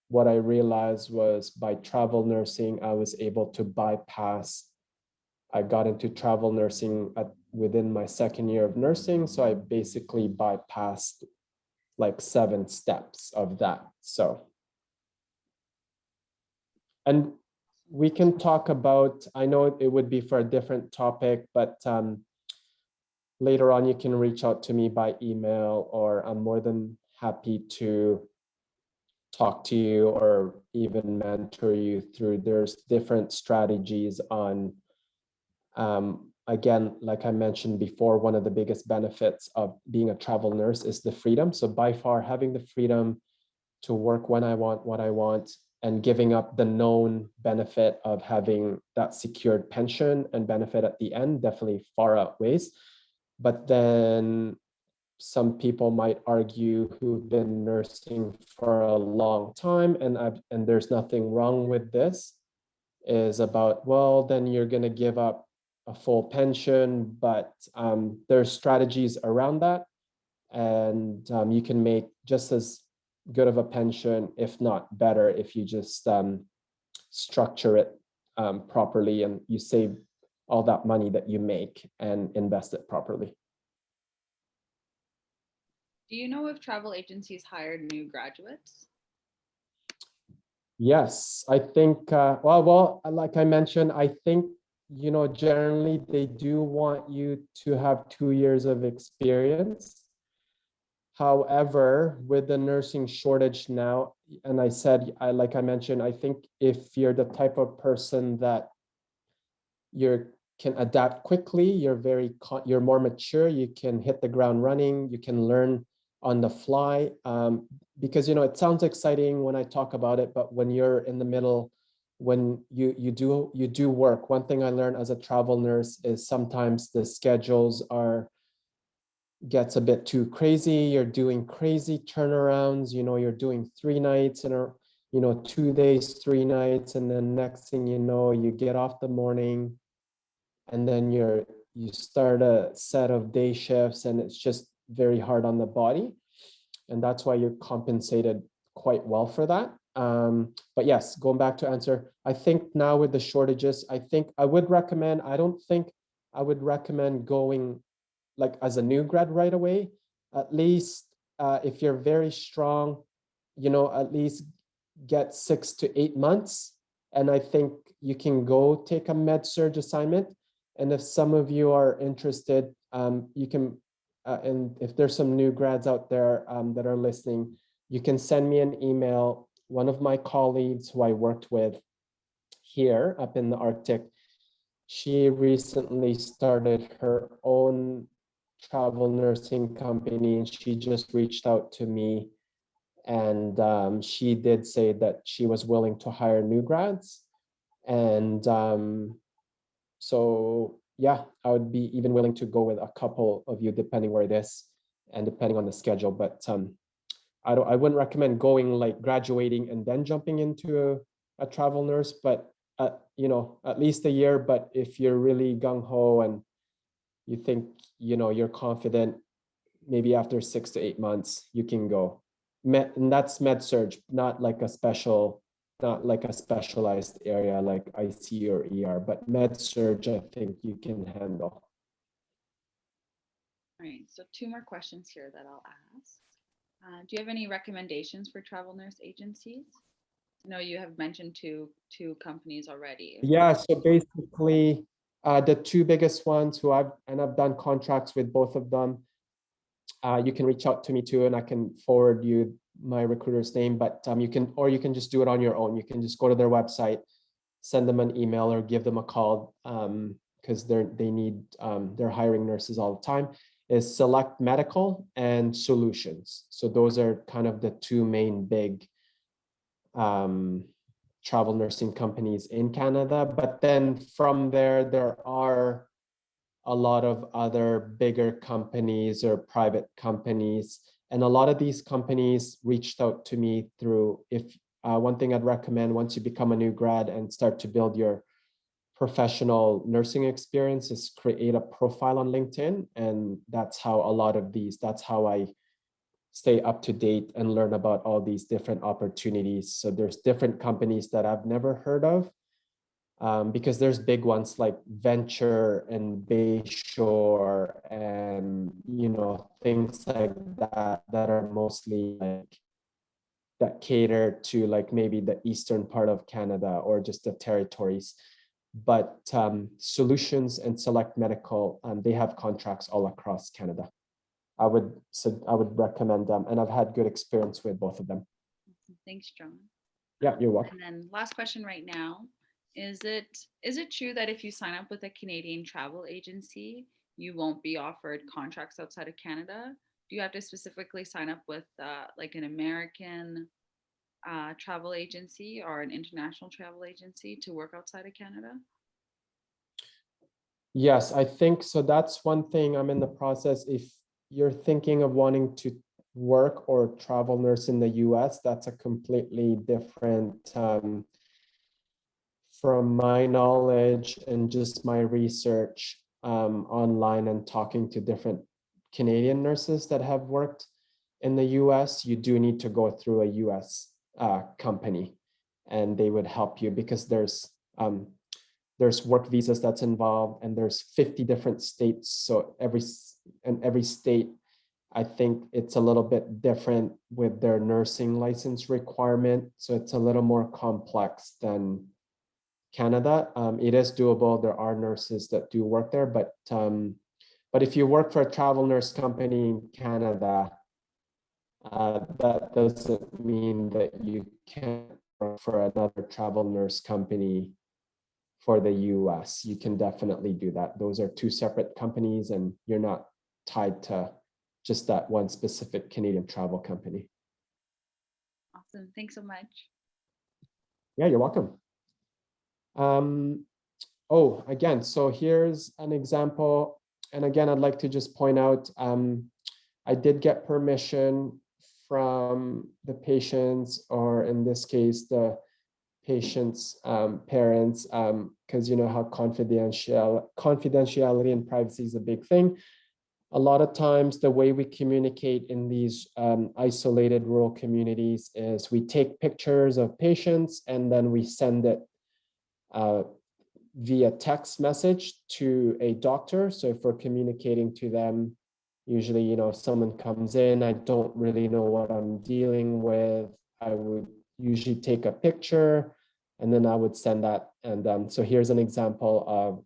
what I realized was by travel nursing, I was able to bypass. I got into travel nursing within my second year of nursing. So I basically bypassed like 7 steps of that. So, and we can talk about, I know it would be for a different topic, but later on, you can reach out to me by email, or I'm more than happy to talk to you or even mentor you through. There's different strategies on, again, like I mentioned before, one of the biggest benefits of being a travel nurse is the freedom. So by far, having the freedom to work when I want, what I want, and giving up the known benefit of having that secured pension and benefit at the end definitely far outweighs. But then some people might argue who've been nursing for a long time, and there's nothing wrong with this, is about, well, then you're going to give up a full pension, but there's strategies around that, and you can make just as good of a pension, if not better, if you just structure it properly and you save all that money that you make and invest it properly. Do you know if travel agencies hire new graduates? Yes, I think, well, like I mentioned, I think, generally they do want you to have 2 years of experience. However, with the nursing shortage now, and like I mentioned, I think if you're the type of person that you can adapt quickly, you're more mature, you can hit the ground running, you can learn on the fly. Because it sounds exciting when I talk about it, but when you're in the middle, when you do work, one thing I learned as a travel nurse is sometimes the schedules gets a bit too crazy. You're doing crazy turnarounds, you're doing 3 nights in a 2 days, 3 nights, and then next thing you know, you get off the morning and then you start a set of day shifts, and it's just very hard on the body, and that's why you're compensated quite well for that. But yes, going back to answer, I think now with the shortages, I don't think I would recommend going like as a new grad right away. At least if you're very strong, at least get 6 to 8 months, and I think you can go take a med surge assignment. And if some of you are interested, you can, and if there's some new grads out there that are listening, you can send me an email. One of my colleagues who I worked with here up in the Arctic, she recently started her own travel nursing company, and she just reached out to me, and she did say that she was willing to hire new grads. And so yeah, I would be even willing to go with a couple of you depending where it is and depending on the schedule. But I wouldn't recommend going like graduating and then jumping into a travel nurse, but at least a year. But if you're really gung-ho and you think you're confident, maybe after 6 to 8 months you can go. And that's med surge, not like a specialized area like IC or ER, but med surge I think you can handle. All right, so 2 more questions here that I'll ask. Do you have any recommendations for travel nurse agencies? I know you have mentioned two companies already. Yeah, so basically the two biggest ones I've done contracts with both of them. You can reach out to me too, and I can forward you my recruiter's name, but you can just do it on your own. You can just go to their website, send them an email or give them a call, because they're hiring nurses all the time. Is Select Medical and Solutions. So those are kind of the two main big travel nursing companies in Canada. But then from there are a lot of other bigger companies or private companies. And a lot of these companies reached out to me through, one thing I'd recommend once you become a new grad and start to build your professional nursing experience is create a profile on LinkedIn. And that's how I stay up to date and learn about all these different opportunities. So there's different companies that I've never heard of, because there's big ones like Venture and Bayshore and things like that are mostly like that cater to like maybe the eastern part of Canada or just the territories. but Solutions and Select Medical, they have contracts all across Canada. I would recommend them, and I've had good experience with both of them. Thanks, John. Yeah, you're welcome. And then last question right now, is it true that if you sign up with a Canadian travel agency, you won't be offered contracts outside of Canada? Do you have to specifically sign up with like an American travel agency or an international travel agency to work outside of Canada? Yes, I think so. That's one thing I'm in the process. If you're thinking of wanting to work or travel nurse in the US, that's a completely different, from my knowledge and just my research online and talking to different Canadian nurses that have worked in the US, you do need to go through a US company, and they would help you because there's work visas that's involved, and there's 50 different states. So every state, I think it's a little bit different with their nursing license requirement. So it's a little more complex than Canada. It is doable. There are nurses that do work there, but if you work for a travel nurse company in Canada, that doesn't mean that you can't work for another travel nurse company for the US. You can definitely do that. Those are two separate companies, and you're not tied to just that one specific Canadian travel company. Awesome. Thanks so much. Yeah, you're welcome. Oh, again, so here's an example. And again, I'd like to just point out, I did get permission from the patients, or in this case, the patient's parents, because you know how confidentiality and privacy is a big thing. A lot of times the way we communicate in these isolated rural communities is we take pictures of patients and then we send it via text message to a doctor. So if we're communicating to them, usually, you know, if someone comes in, I don't really know what I'm dealing with, I would usually take a picture and then I would send that. And so here's an example of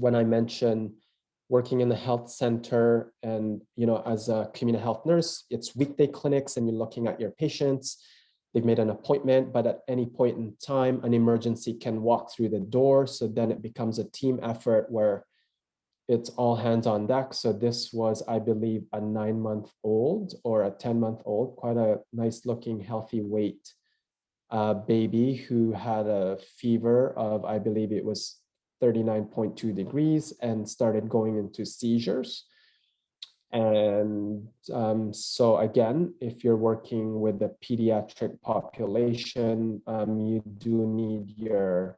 when I mentioned working in the health center, and you know, as a community health nurse, it's weekday clinics and you're looking at your patients. They've made an appointment, but at any point in time, an emergency can walk through the door. So then it becomes a team effort where it's all hands on deck. So this was, I believe, a 9-month-old or a 10-month-old, quite a nice looking, healthy weight baby who had a fever of, I believe it was 39.2 degrees, and started going into seizures. And so again, if you're working with the pediatric population, you do need your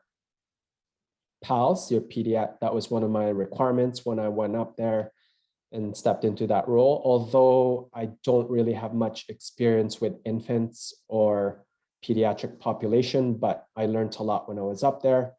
PALS, your pediatric. That was one of my requirements when I went up there and stepped into that role. Although I don't really have much experience with infants or pediatric population, but I learned a lot when I was up there.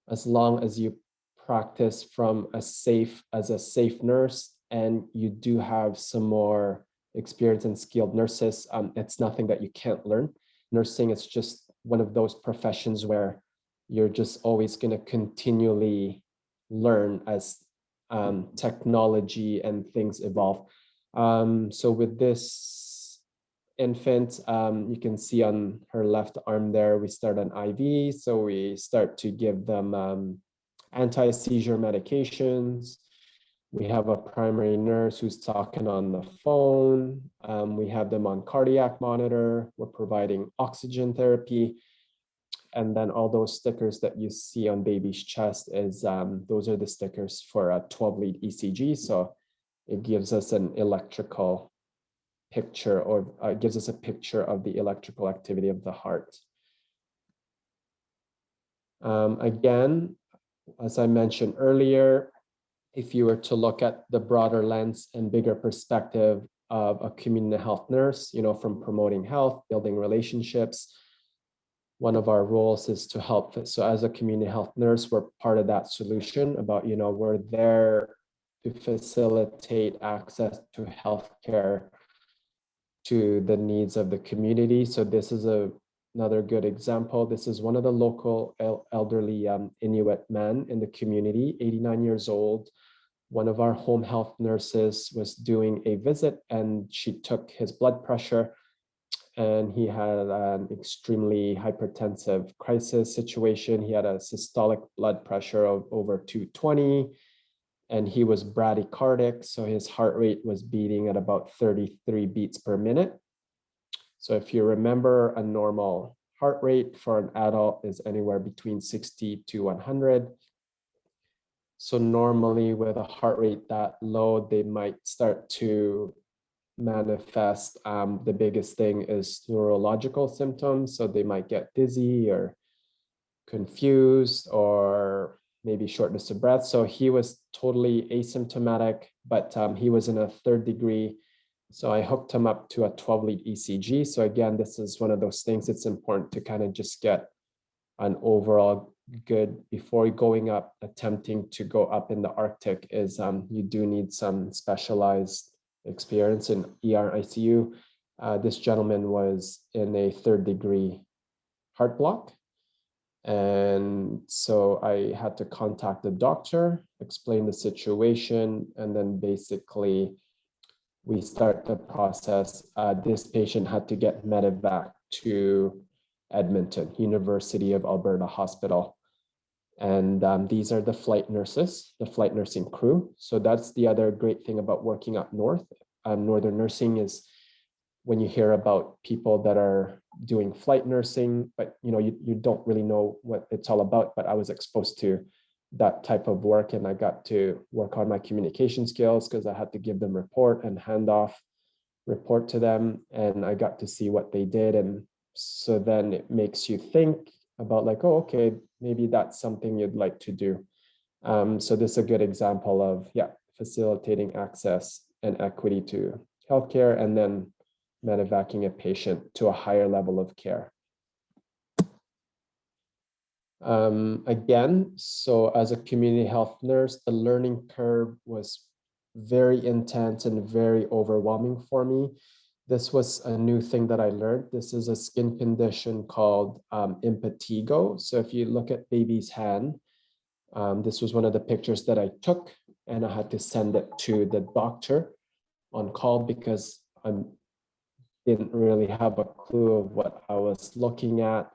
As long as you practice from as a safe nurse, and you do have some more experienced and skilled nurses, it's nothing that you can't learn. Nursing is just one of those professions where you're just always going to continually learn as technology and things evolve. So with this infant, you can see on her left arm there, we start an IV. So we start to give them anti-seizure medications. We have a primary nurse who's talking on the phone. We have them on cardiac monitor. We're providing oxygen therapy. And then all those stickers that you see on baby's chest is those are the stickers for a 12-lead ECG. So it gives us an electrical picture, or gives us a picture of the electrical activity of the heart. Again, as I mentioned earlier, if you were to look at the broader lens and bigger perspective of a community health nurse, you know, from promoting health, building relationships, one of our roles is to help. So as a community health nurse, we're part of that solution about, you know, we're there to facilitate access to healthcare to the needs of the community. So this is another good example. This is one of the local elderly Inuit men in the community, 89 years old. One of our home health nurses was doing a visit and she took his blood pressure, and he had an extremely hypertensive crisis situation. He had a systolic blood pressure of over 220, and he was bradycardic. So his heart rate was beating at about 33 beats per minute. So if you remember, a normal heart rate for an adult is anywhere between 60 to 100. So normally with a heart rate that low, they might start to manifest. The biggest thing is neurological symptoms. So they might get dizzy or confused or maybe shortness of breath. So he was totally asymptomatic, but he was in a 3rd degree. So I hooked him up to a 12-lead ECG. So again, this is one of those things it's important to kind of just get an overall good before going up. Attempting to go up in the Arctic is you do need some specialized experience in ER ICU. This gentleman was in a 3rd degree heart block. And so I had to contact the doctor, explain the situation, and then basically we start the process. This patient had to get medevac to Edmonton, University of Alberta Hospital. And these are the flight nurses, the flight nursing crew. So that's the other great thing about working up north. Northern nursing is when you hear about people that are doing flight nursing, but you don't really know what it's all about. But I was exposed to that type of work, and I got to work on my communication skills because I had to give them report and hand off report to them, and I got to see what they did. And so then it makes you think about like, oh, okay, maybe that's something you'd like to do. So this is a good example of, facilitating access and equity to healthcare, and then medevacing a patient to a higher level of care. Again, so as a community health nurse, the learning curve was very intense and very overwhelming for me. This was a new thing that I learned. This is a skin condition called impetigo. So if you look at baby's hand, this was one of the pictures that I took, and I had to send it to the doctor on call because I didn't really have a clue of what I was looking at.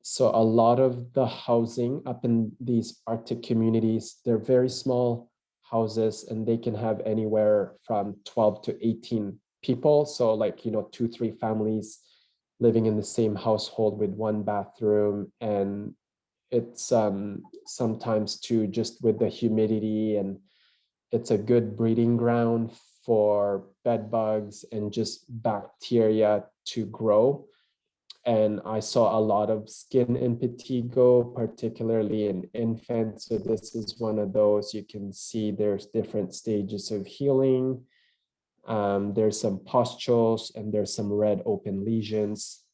So a lot of the housing up in these Arctic communities, they're very small houses, and they can have anywhere from 12 to 18 people. So like, 2-3 families living in the same household with one bathroom. And it's sometimes too, just with the humidity, and it's a good breeding ground for bed bugs and just bacteria to grow. And I saw a lot of skin impetigo, particularly in infants. So this is one of those. You can see there's different stages of healing. There's some pustules, and there's some red open lesions,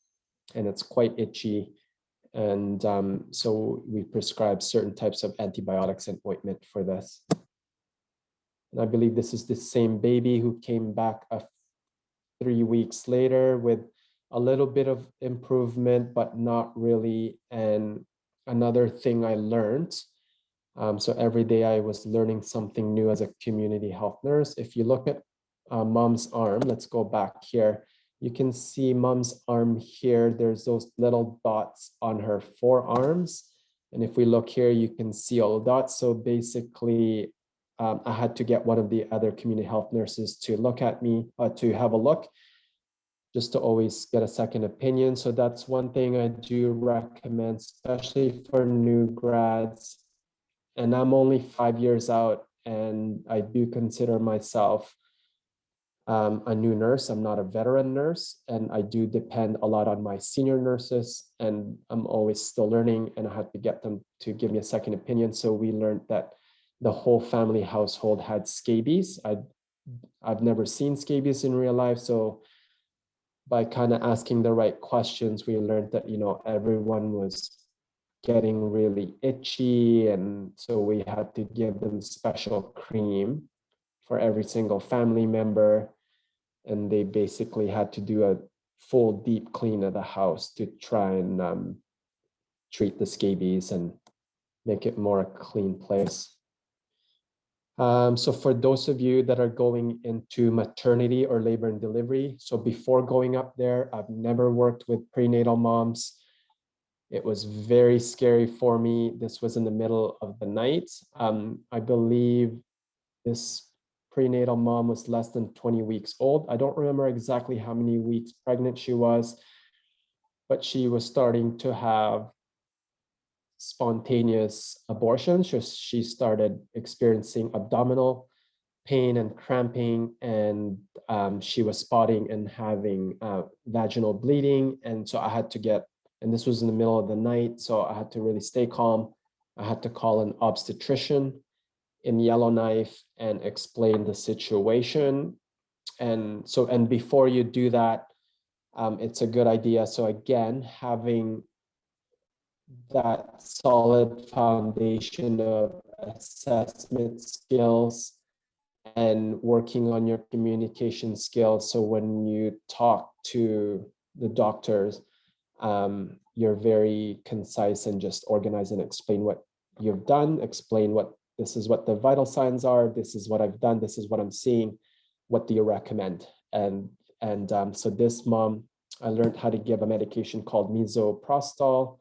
and it's quite itchy. And so we prescribe certain types of antibiotics and ointment for this. And I believe this is the same baby who came back 3 weeks later with a little bit of improvement, but not really. And another thing I learned, so every day I was learning something new as a community health nurse. If you look at mom's arm, let's go back here. You can see mom's arm here. There's those little dots on her forearms. And if we look here, you can see all the dots. So basically, I had to get one of the other community health nurses to look at me, to have a look, just to always get a second opinion. So that's one thing I do recommend, especially for new grads. And I'm only 5 years out, and I do consider myself a new nurse. I'm not a veteran nurse, and I do depend a lot on my senior nurses, and I'm always still learning, and I had to get them to give me a second opinion. So we learned that the whole family household had scabies. I've never seen scabies in real life. So by kind of asking the right questions, we learned that, everyone was getting really itchy. And so we had to give them special cream for every single family member. And they basically had to do a full deep clean of the house to try and treat the scabies and make it more a clean place. So for those of you that are going into maternity or labor and delivery, so before going up there, I've never worked with prenatal moms. It was very scary for me. This was in the middle of the night. I believe this prenatal mom was less than 20 weeks old. I don't remember exactly how many weeks pregnant she was, but she was starting to have spontaneous abortions. She started experiencing abdominal pain and cramping, and she was spotting and having vaginal bleeding. And so I had to get, and this was in the middle of the night, so I had to really stay calm. I had to call an obstetrician in Yellowknife and explain the situation. And so, and before you do that, it's a good idea. So again, having that solid foundation of assessment skills and working on your communication skills. So when you talk to the doctors, you're very concise and just organize and explain what you've done, explain what this is what the vital signs are, this is what I've done, this is what I'm seeing, what do you recommend? And so this mom, I learned how to give a medication called misoprostol.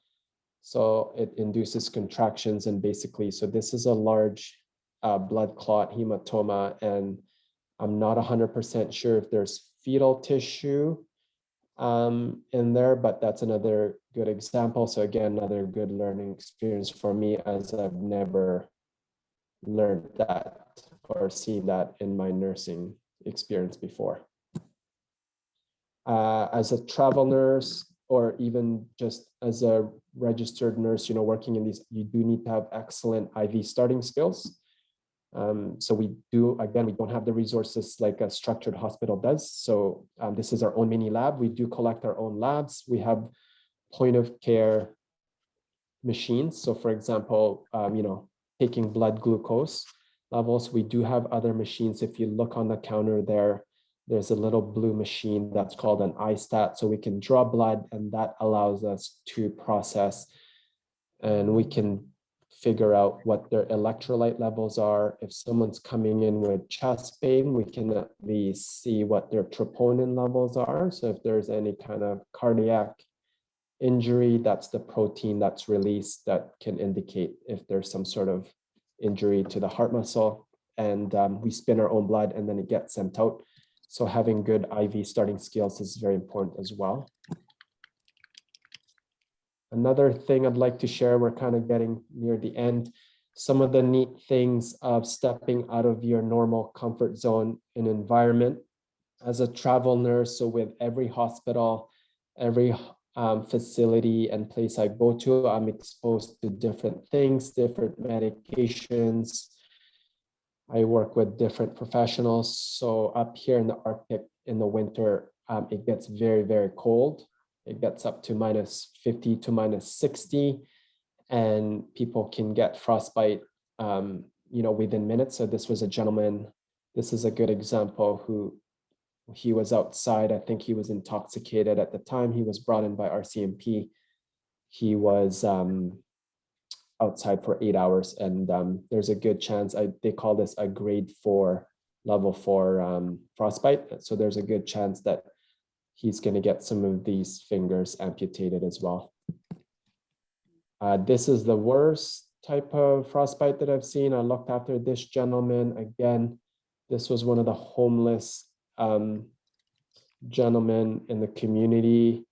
So it induces contractions, and basically, so this is a large blood clot hematoma, and I'm not 100% sure if there's fetal tissue in there, but that's another good example. So again, another good learning experience for me, as I've never learned that or seen that in my nursing experience before. As a travel nurse, or even just as a registered nurse, working in these, you do need to have excellent IV starting skills. So we do, again, we don't have the resources like a structured hospital does. So this is our own mini lab. We do collect our own labs. We have point of care machines. So for example, taking blood glucose levels, we do have other machines. If you look on the counter there, there's a little blue machine that's called an iStat. So we can draw blood, and that allows us to process, and we can figure out what their electrolyte levels are. If someone's coming in with chest pain, we can at least see what their troponin levels are. So if there's any kind of cardiac injury, that's the protein that's released that can indicate if there's some sort of injury to the heart muscle. And we spin our own blood, and then it gets sent out. So having good IV starting skills is very important as well. Another thing I'd like to share, we're kind of getting near the end, some of the neat things of stepping out of your normal comfort zone and environment as a travel nurse. So with every hospital, every facility and place I go to, I'm exposed to different things, different medications. I work with different professionals. So up here in the Arctic in the winter, it gets very, very cold. It gets up to -50 to -60, and people can get frostbite, within minutes. So this was a gentleman, this is a good example, who he was outside. I think he was intoxicated at the time. He was brought in by RCMP. He was outside for 8 hours, and there's a good chance, they call this a grade 4, level 4 frostbite. So there's a good chance that he's going to get some of these fingers amputated as well. This is the worst type of frostbite that I've seen. I looked after this gentleman. Again, this was one of the homeless gentlemen in the community.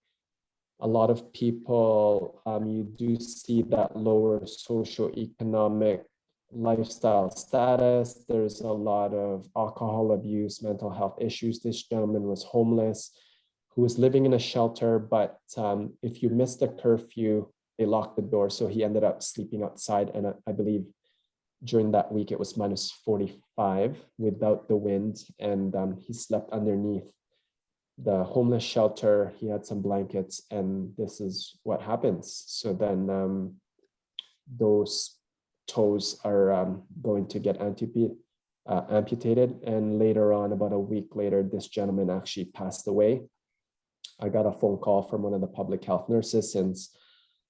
A lot of people, you do see that lower socioeconomic lifestyle status. There's a lot of alcohol abuse, mental health issues. This gentleman was homeless, who was living in a shelter, but if you missed the curfew, they locked the door. So he ended up sleeping outside. And I believe during that week, it was -45 without the wind. And he slept underneath the homeless shelter. He had some blankets, and this is what happens. So then those toes are going to get amputated. And later on, about a week later, this gentleman actually passed away. I got a phone call from one of the public health nurses since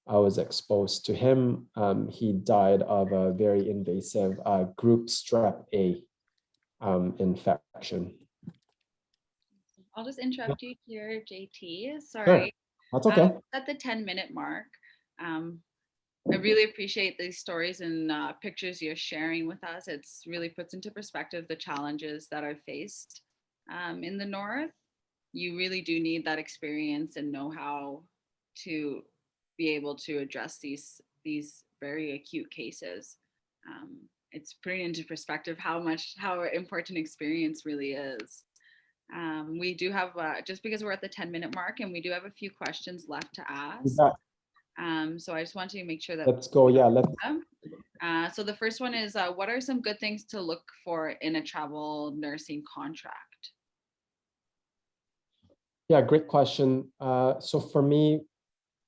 I was exposed to him. He died of a very invasive group strep A infection. I'll just interrupt you here, JT. Sure, Sorry. that's okay. At the 10-minute mark, um, I really appreciate these stories and pictures you're sharing with us. It's really puts into perspective the challenges that are faced in the North. You really do need that experience and know how to be able to address these very acute cases. It's putting into perspective how important experience really is. We do have just because we're at the 10-minute mark and we do have a few questions left to ask. So I just want to make sure that let's go. Yeah, let's. So the first one is, what are some good things to look for in a travel nursing contract? Yeah, great question. So for me,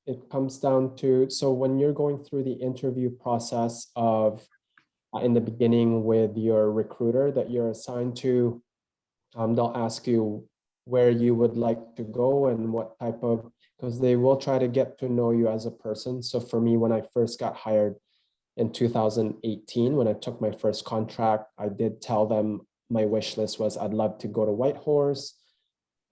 it comes down to, so when you're going through the interview process of in the beginning with your recruiter that you're assigned to, they'll ask you where you would like to go and what type of, because they will try to get to know you as a person. So for me, when I first got hired in 2018, when I took my first contract, I did tell them my wish list was I'd love to go to Whitehorse,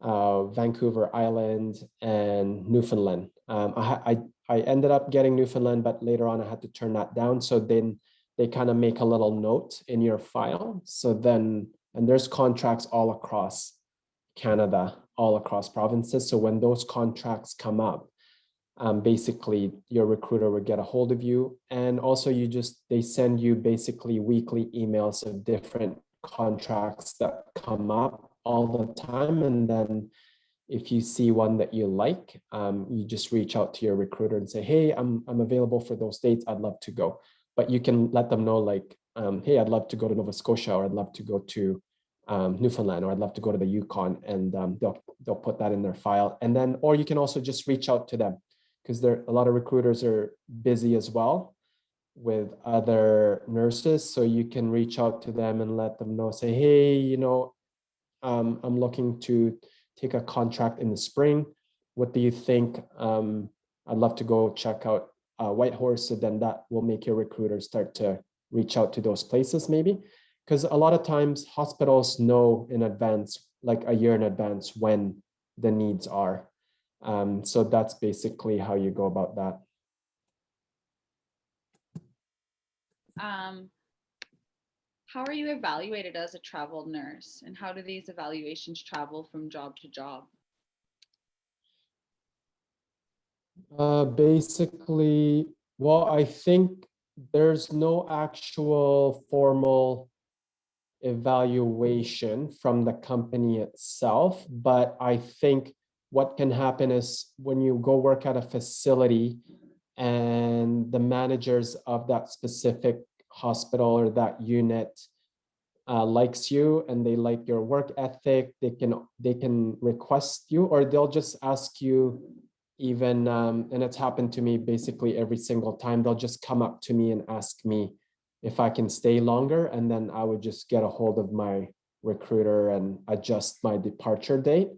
Vancouver Island, and Newfoundland. I ended up getting Newfoundland, but later on I had to turn that down. So then they kind of make a little note in your file. So then, and there's contracts all across Canada, all across provinces. So when those contracts come up, basically your recruiter would get a hold of you. And also they send you basically weekly emails of different contracts that come up all the time. And then if you see one that you like, you just reach out to your recruiter and say, hey, I'm available for those dates. I'd love to go. But you can let them know like, hey, I'd love to go to Nova Scotia, or I'd love to go to Newfoundland, or I'd love to go to the Yukon, and they'll put that in their file. And then, or you can also just reach out to them, because a lot of recruiters are busy as well with other nurses. So you can reach out to them and let them know, say, hey, I'm looking to take a contract in the spring. What do you think? I'd love to go check out Whitehorse. So then that will make your recruiter start to reach out to those places maybe. Because a lot of times hospitals know in advance, like a year in advance, when the needs are. So that's basically how you go about that. How are you evaluated as a travel nurse, and how do these evaluations travel from job to job? Basically, well, I think there's no actual formal evaluation from the company itself, but I think what can happen is when you go work at a facility and the managers of that specific hospital or that unit likes you and they like your work ethic, they can request you, or they'll just ask you even, and it's happened to me basically every single time. They'll just come up to me and ask me if I can stay longer, and then I would just get a hold of my recruiter and adjust my departure date.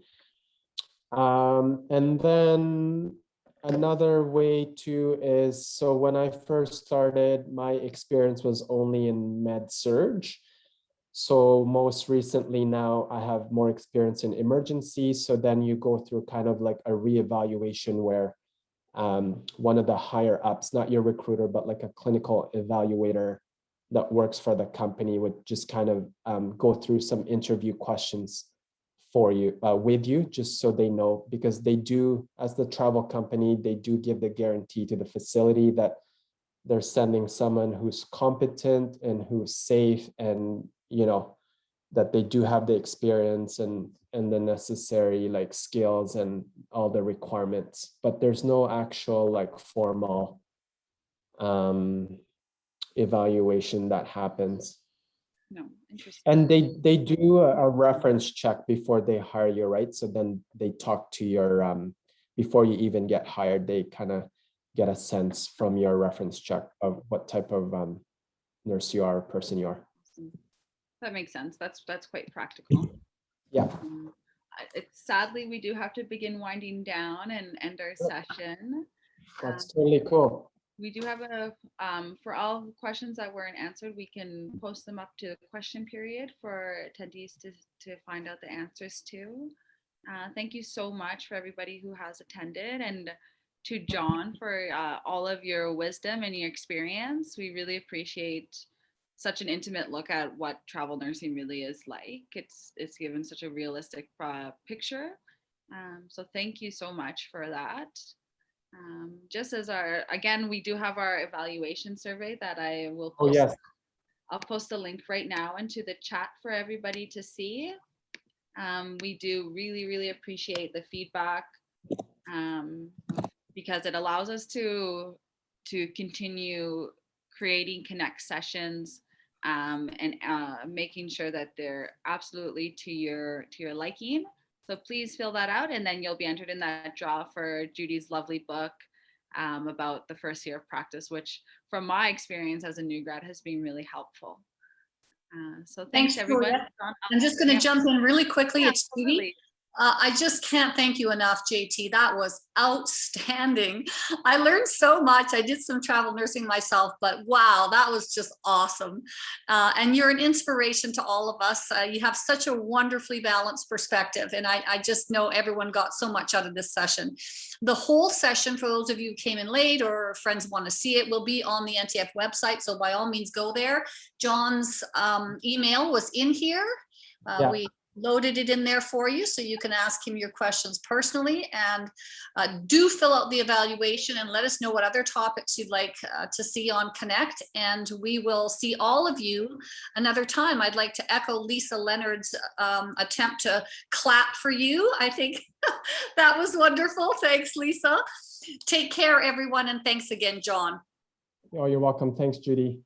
And then another way too is, so when I first started, my experience was only in med surge. So most recently now I have more experience in emergency. So then you go through kind of like a reevaluation where one of the higher ups, not your recruiter, but like a clinical evaluator that works for the company, would just kind of go through some interview questions for you, with you, just so they know, because they do, as the travel company, they do give the guarantee to the facility that they're sending someone who's competent and who's safe, and that they do have the experience and the necessary like skills and all the requirements. But there's no actual like formal evaluation that happens. No, interesting. And they do a reference check before they hire you, right? So then they talk to your before you even get hired, they kind of get a sense from your reference check of what type of nurse you are, person you are. That makes sense. That's quite practical. Yeah. Sadly, we do have to begin winding down and end our session. That's totally cool. We do have for all questions that weren't answered, we can post them up to the question period for attendees to find out the answers to. Thank you so much for everybody who has attended, and to John for all of your wisdom and your experience. We really appreciate such an intimate look at what travel nursing really is like. It's given such a realistic picture. So thank you so much for that. Just as again, we do have our evaluation survey that I will post. Oh, yes. I'll post a link right now into the chat for everybody to see. We do really appreciate the feedback because it allows us to continue creating connect sessions and making sure that they're absolutely to your liking. So please fill that out, and then you'll be entered in that draw for Judy's lovely book about the first year of practice, which from my experience as a new grad has been really helpful. So thanks everyone. I'm just going to jump in really quickly. It's Judy. I just can't thank you enough, JT. That was outstanding. I learned so much. I did some travel nursing myself, but wow, that was just awesome. And you're an inspiration to all of us. You have such a wonderfully balanced perspective. And I just know everyone got so much out of this session. The whole session, for those of you who came in late or friends want to see it, will be on the NTF website. So by all means, go there. John's email was in here. We loaded it in there for you so you can ask him your questions personally, and do fill out the evaluation and let us know what other topics you'd like to see on Connect, and we will see all of you another time. I'd like to echo Lisa Leonard's attempt to clap for you. I think that was wonderful. Thanks, Lisa. Take care, everyone, and thanks again, John. Oh, you're welcome. Thanks, Judy.